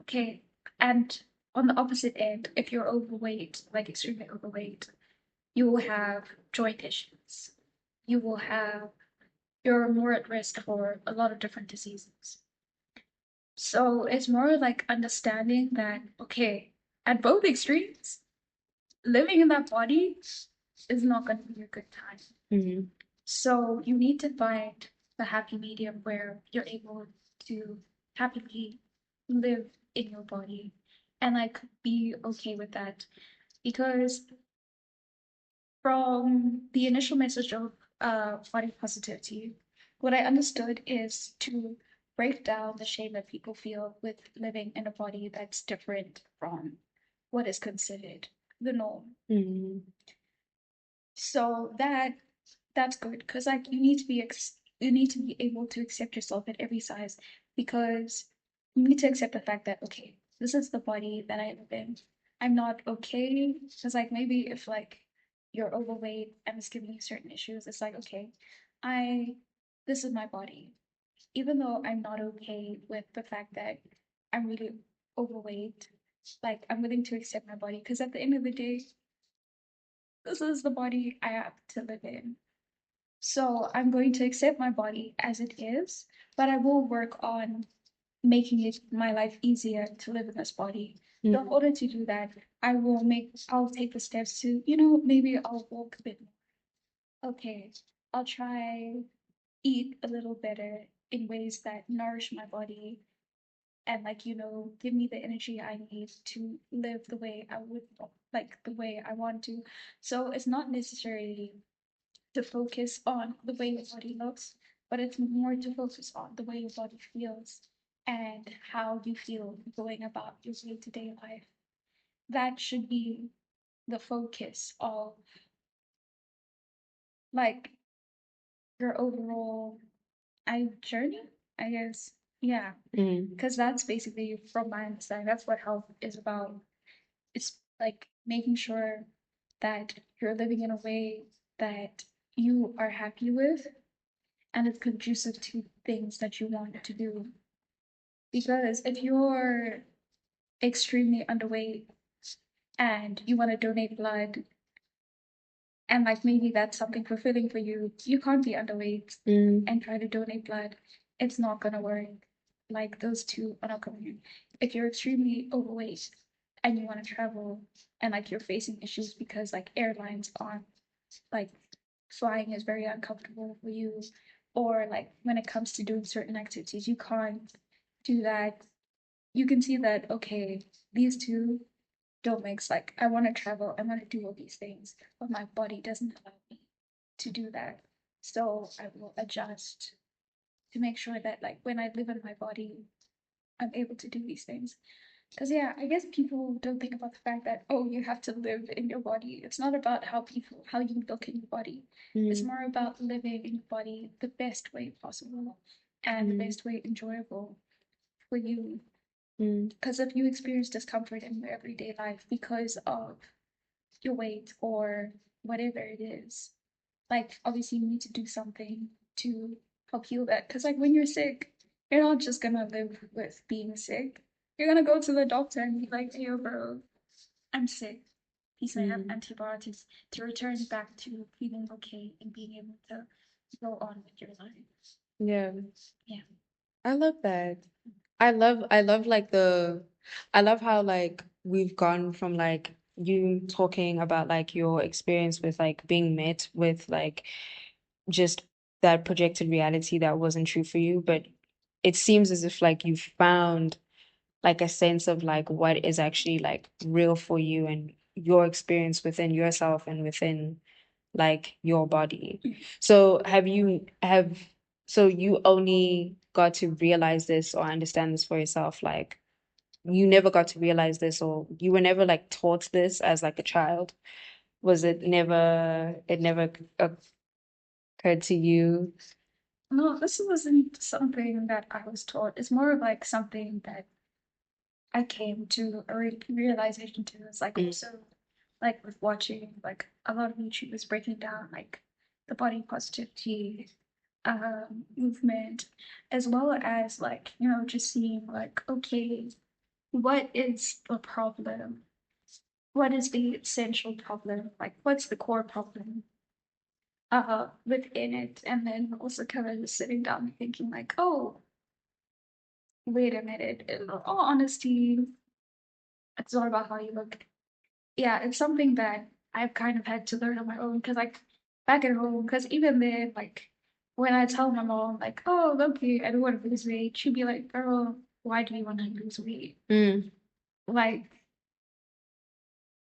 Okay. And on the opposite end, if you're overweight, like extremely overweight, you will have joint issues. You will have you're more at risk for a lot of different diseases. So it's more like understanding that, okay, at both extremes, living in that body is not going to be a good time. So you need to find the happy medium where you're able to happily live in your body and like be okay with that. Because from the initial message of body positivity, what I understood is to break down the shame that people feel with living in a body that's different from what is considered the norm. So that's good because like you need to be able to accept yourself at every size because you need to accept the fact that okay, this is the body that I live in. I'm not okay because like maybe if like you're overweight and it's giving you certain issues, it's like okay, I this is my body. Even though I'm not okay with the fact that I'm really overweight, like I'm willing to accept my body because at the end of the day, this is the body I have to live in. So I'm going to accept my body as it is, but I will work on making it my life easier to live in this body. So in order to do that, I'll take the steps to, maybe I'll walk a bit more. Okay, I'll try eat a little better in ways that nourish my body and like, give me the energy I need to live the way I would like the way I want to. So it's not necessarily to focus on the way your body looks, but it's more to focus on the way your body feels and how you feel going about your day to day life. That should be the focus of like your overall journey, I guess. Yeah, Mm, because that's basically, from my understanding, that's what health is about. It's like making sure that you're living in a way that you are happy with and it's conducive to things that you want to do. Because if you're extremely underweight and you want to donate blood, and like maybe that's something fulfilling for you, you can't be underweight mm, and try to donate blood. It's not gonna work. Like those two are not going. If you're extremely overweight and you want to travel and like you're facing issues because like airlines aren't like flying is very uncomfortable for you, or like when it comes to doing certain activities, you can't do that. You can see that okay, these two don't mix. Like I want to travel, I want to do all these things, but my body doesn't allow me to do that. So I will adjust to make sure that like when I live in my body, I'm able to do these things. Because yeah, I guess people don't think about the fact that oh, you have to live in your body. It's not about how you look in your body. It's mm, more about living in your body the best way possible and the mm, best way enjoyable for you. mm, Because if you experience discomfort in your everyday life because of your weight or whatever it is, like obviously you need to do something to help heal that. Because like when you're sick, you're not just gonna live with being sick. You're gonna go to the doctor and be like, "Hey, bro, I'm sick. Please may I have mm. antibiotics to return back to feeling okay and being able to go on with your life." Yeah, Yeah. I love that. I love like I love how like we've gone from like you talking about like your experience with like being met with like just that projected reality that wasn't true for you, but it seems as if like you found like a sense of like what is actually like real for you and your experience within yourself and within like your body. So so you only got to realize this or understand this for yourself, like you never got to realize this or you were never like taught this as like a child? Was it never occurred to you? No, this wasn't something that I was taught. It's more of like something that I came to a realization to. It's like Mm, also like with watching like a lot of YouTubers breaking down like the body positivity movement, as well as like, you know, just seeing like, okay, what is the problem? What is the essential problem? Like, what's the core problem within it? And then also kind of just sitting down and thinking like, oh, wait a minute. In all honesty, it's not about how you look. Yeah, it's something that I've kind of had to learn on my own because, like, back at home, because even then, like, when I tell my mom, like, oh, okay, I don't want to lose weight, she'd be like, girl, why do you want to lose weight? mm, Like,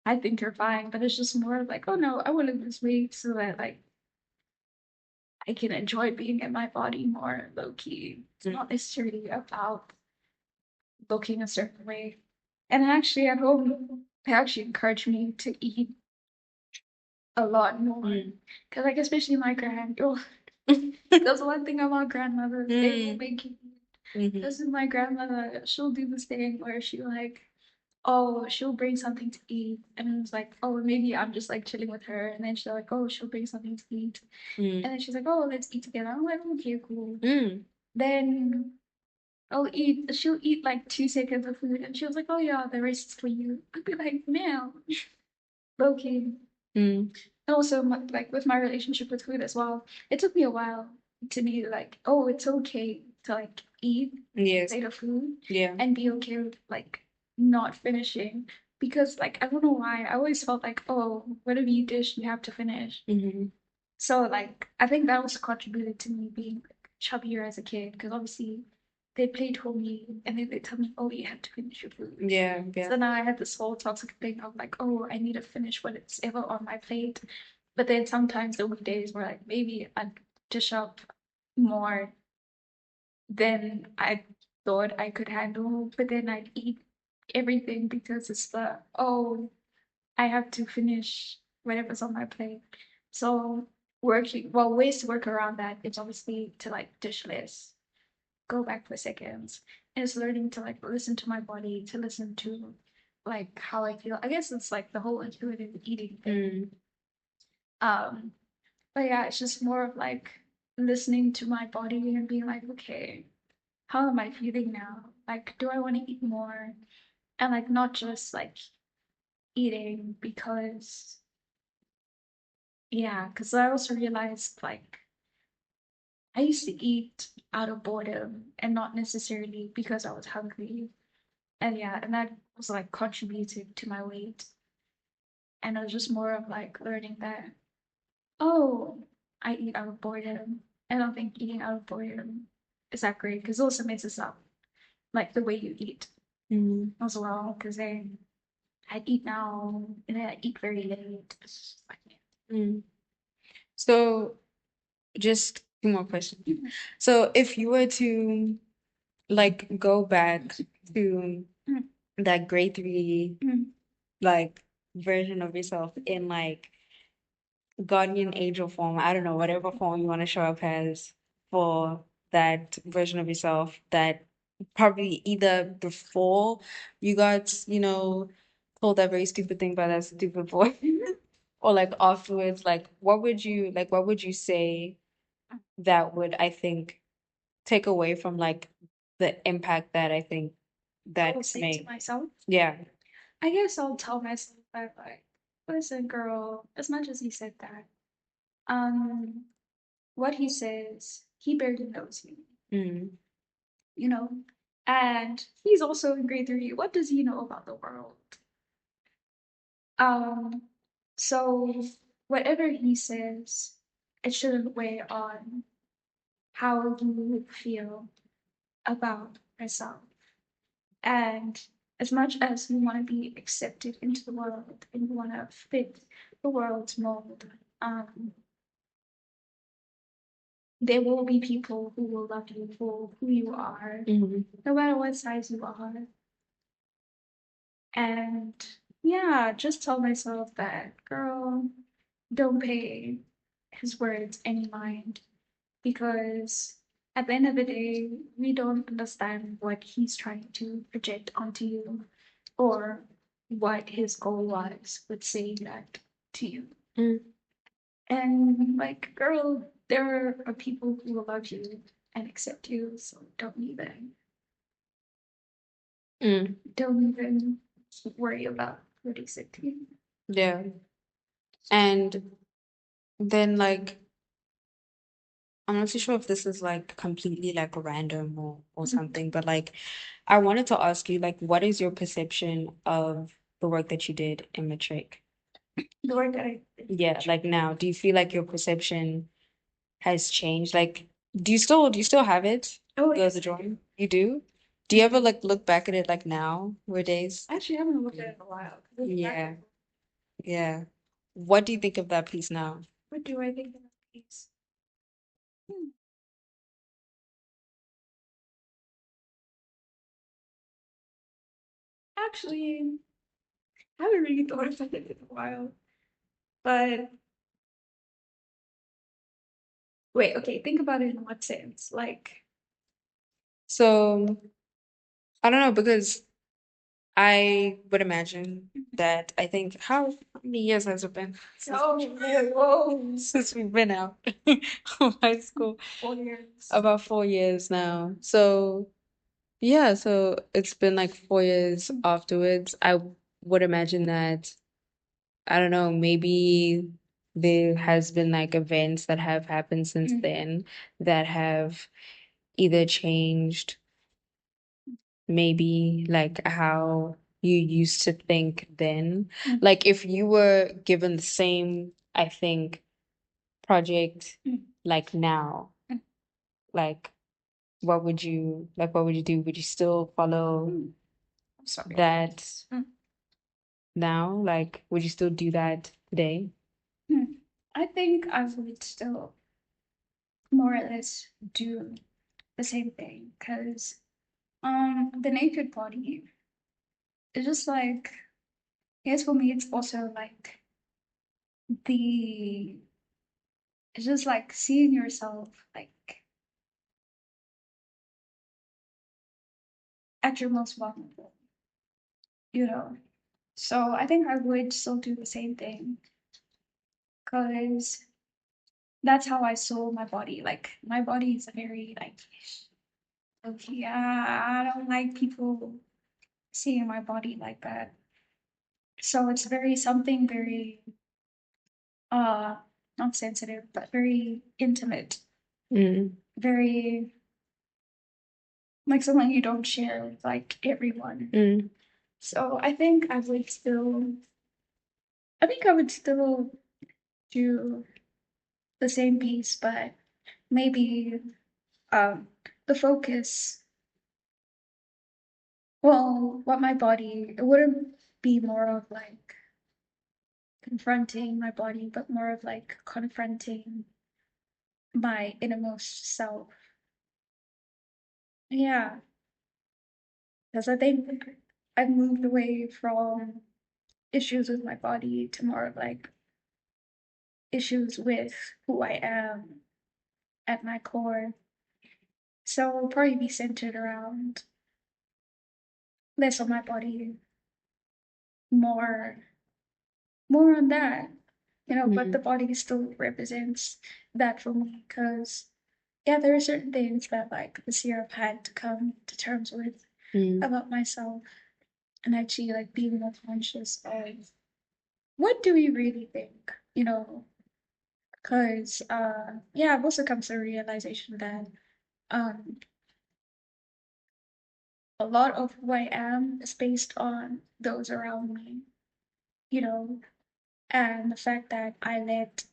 I think you're fine, but it's just more like, oh no, I want to lose weight so that, like, I can enjoy being in my body more low key. It's mm, not necessarily about looking a certain way. And actually, at home, they actually encourage me to eat a lot more. mm. Because, like, especially my grand, oh, that's one thing about grandmothers. They will Mm, make you eat. mhm, This is my grandmother. She'll do this thing where she like, oh, she'll bring something to eat, and it's like, oh, maybe I'm just like chilling with her, and then she'll like, oh, she'll bring something to eat, mm, and then she's like, oh, let's eat together. I'm like, okay, cool. mm, Then I'll eat. She'll eat like 2 seconds of food, and she was like, oh yeah, the rest is for you. I'd be like, man, okay. mm. And also, like with my relationship with food as well, it took me a while to be like, oh, it's okay to like eat a Yes. plate of food Yeah. and be okay with like not finishing. Because like I don't know why, I always felt like, oh, whatever you dish, you have to finish. Hmm. So like I think that also contributed to me being like, chubbier as a kid, because obviously they played for me and then they tell me, oh, you have to finish your food. Yeah, yeah. So now I had this whole toxic thing of like, oh, I need to finish what's ever on my plate. But then sometimes there were days where like maybe I'd dish up more than I thought I could handle, but then I'd eat everything because it's the, oh, I have to finish whatever's on my plate. So working, well, ways to work around that is obviously to like dish less, go back for seconds. And it's learning to like listen to my body, to listen to like how I feel. I guess it's like the whole intuitive eating thing. Mm, Um, but yeah, it's just more of like listening to my body and being like, okay, how am I feeling now? Like, do I want to eat more? And like not just like eating because yeah, because I also realized like I used to eat out of boredom and not necessarily because I was hungry. And yeah, and that was like contributed to my weight. And it was just more of like learning that, oh, I eat out of boredom. I don't think eating out of boredom is that great because it also messes up like the way you eat mm, as well. Because then I'd eat now and then I eat very late. It's just like, mm. So just two more questions. yeah. So if you were to like go back to Mm, that grade three mm, like version of yourself in like guardian angel form, I don't know, whatever form you want to show up as for that version of yourself that probably either before you got, told that very stupid thing by that stupid boy or like afterwards, what would you say that would, I think, take away from like the impact that I think I will that say to make. myself, Yeah. I guess I'll tell myself that like, listen, girl, as much as he said that, um, what he says, he barely knows you, Mm. you know? And he's also in grade three. What does he know about the world? Um, so whatever he says, it shouldn't weigh on how you feel about yourself. And as much as you want to be accepted into the world and you want to fit the world's mold, um, there will be people who will love you for who you are, Mm-hmm. no matter what size you are. And yeah, just tell myself that, girl, don't pay his words any mind because at the end of the day, we don't understand what he's trying to project onto you or what his goal was with saying that to you. Mm. And like, girl, there are people who will love you and accept you, so Mm. don't even worry about what he said to you. Yeah. And then like I'm not too sure if this is like completely like random or something, but like I wanted to ask you like what is your perception of the work that you did in matric? The word that I Yeah, like now, do you feel like your perception has changed? Like, do you still have it? oh The yes, the I do. drawing? You do? Do you ever like look back at it like nowadays? I actually haven't looked at it in a while. Yeah, yeah. What do you think of that piece now? What do I think of that piece? Hmm. Actually, I haven't really thought about it in a while. But wait, okay, think about it in what sense? Like, So I don't know because I would imagine that I think how many years has it been oh, man, whoa, since we've been out of high school? 4 years. About 4 years now. So yeah, so it's been like 4 years afterwards. I would imagine that I don't know, maybe there has been like events that have happened since Mm, then that have either changed maybe like how you used to think then. mm, Like if you were given the same, I think, project mm, like now, mm. like what would you do? Would you still follow I'm sorry. that Mm, now? Like would you still do that today? mm. I think I would still more or less do the same thing because the naked body is just like I guess for me, it's also like the it's just like seeing yourself like at your most vulnerable, you know. So I think I would still do the same thing because that's how I saw my body. Like my body is very like okay, I don't like people seeing my body like that. So it's very something very uh not sensitive, but very intimate, Mm, very like someone you don't share with like everyone. mm, So I think I would still do the same piece, but maybe um the focus, well, what my body, it wouldn't be more of like confronting my body, but more of like confronting my innermost self. Yeah, because I think I've moved away from issues with my body to more of like issues with who I am at my core. So it'll probably be centered around less on my body, more more on that, but the mm, body still represents that for me because yeah, there are certain things that like this year I've had to come to terms with mm, about myself and actually like being more conscious of what do we really think, because yeah, I've also come to the realization that um a lot of who I am is based on those around me, you know, and the fact that I let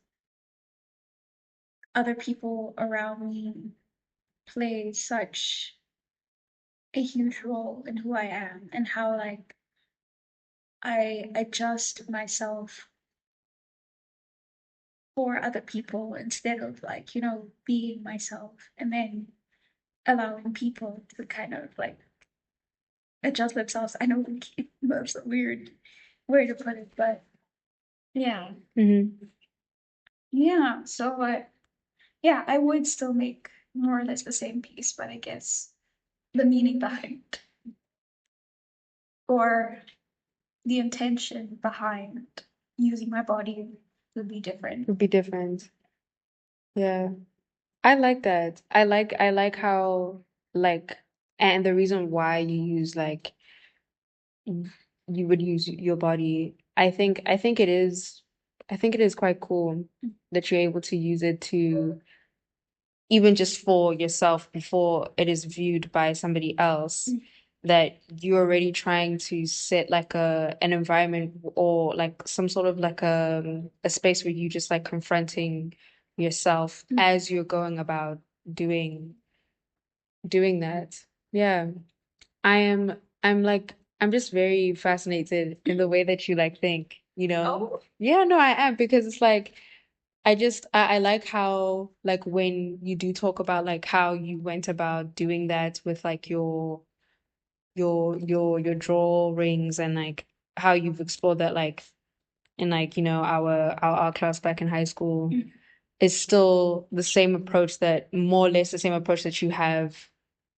other people around me play such a huge role in who I am and how like I adjust myself for other people instead of like, being myself and then allowing people to kind of like adjust themselves. I know that's a weird way to put it, but yeah. mm. Yeah. So yeah, I would still make more or less the same piece, but I guess the meaning behind or the intention behind using my body would be different. Would be different. Yeah. I like that. I like how like and the reason why you use like you would use your body. I think it is quite cool that you're able to use it to even just for yourself before it is viewed by somebody else, that you're already trying to set like an environment or like some sort of like a space where you just like confronting yourself as you're going about doing doing that. Yeah. I'm like I'm just very fascinated in the way that you like think, you know? Oh, Yeah, no, I am because it's like I like how like when you do talk about like how you went about doing that with like your drawings and like how you've explored that like in like our class back in high school is still the same approach that more or less the same approach that you have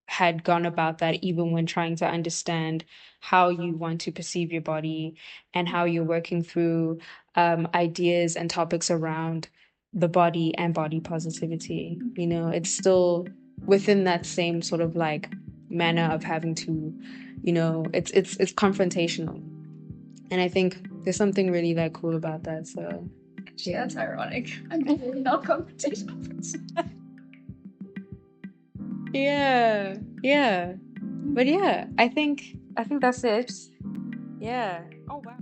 had gone about that even when trying to understand how you want to perceive your body and how you're working through ideas and topics around the body and body positivity. It's still within that same sort of like manner of having to, it's confrontational. And I think there's something really like cool about that. So actually, yeah. that's ironic. I'm really not confrontational person. Yeah. Yeah. But yeah, I think that's it. Yeah. Oh wow.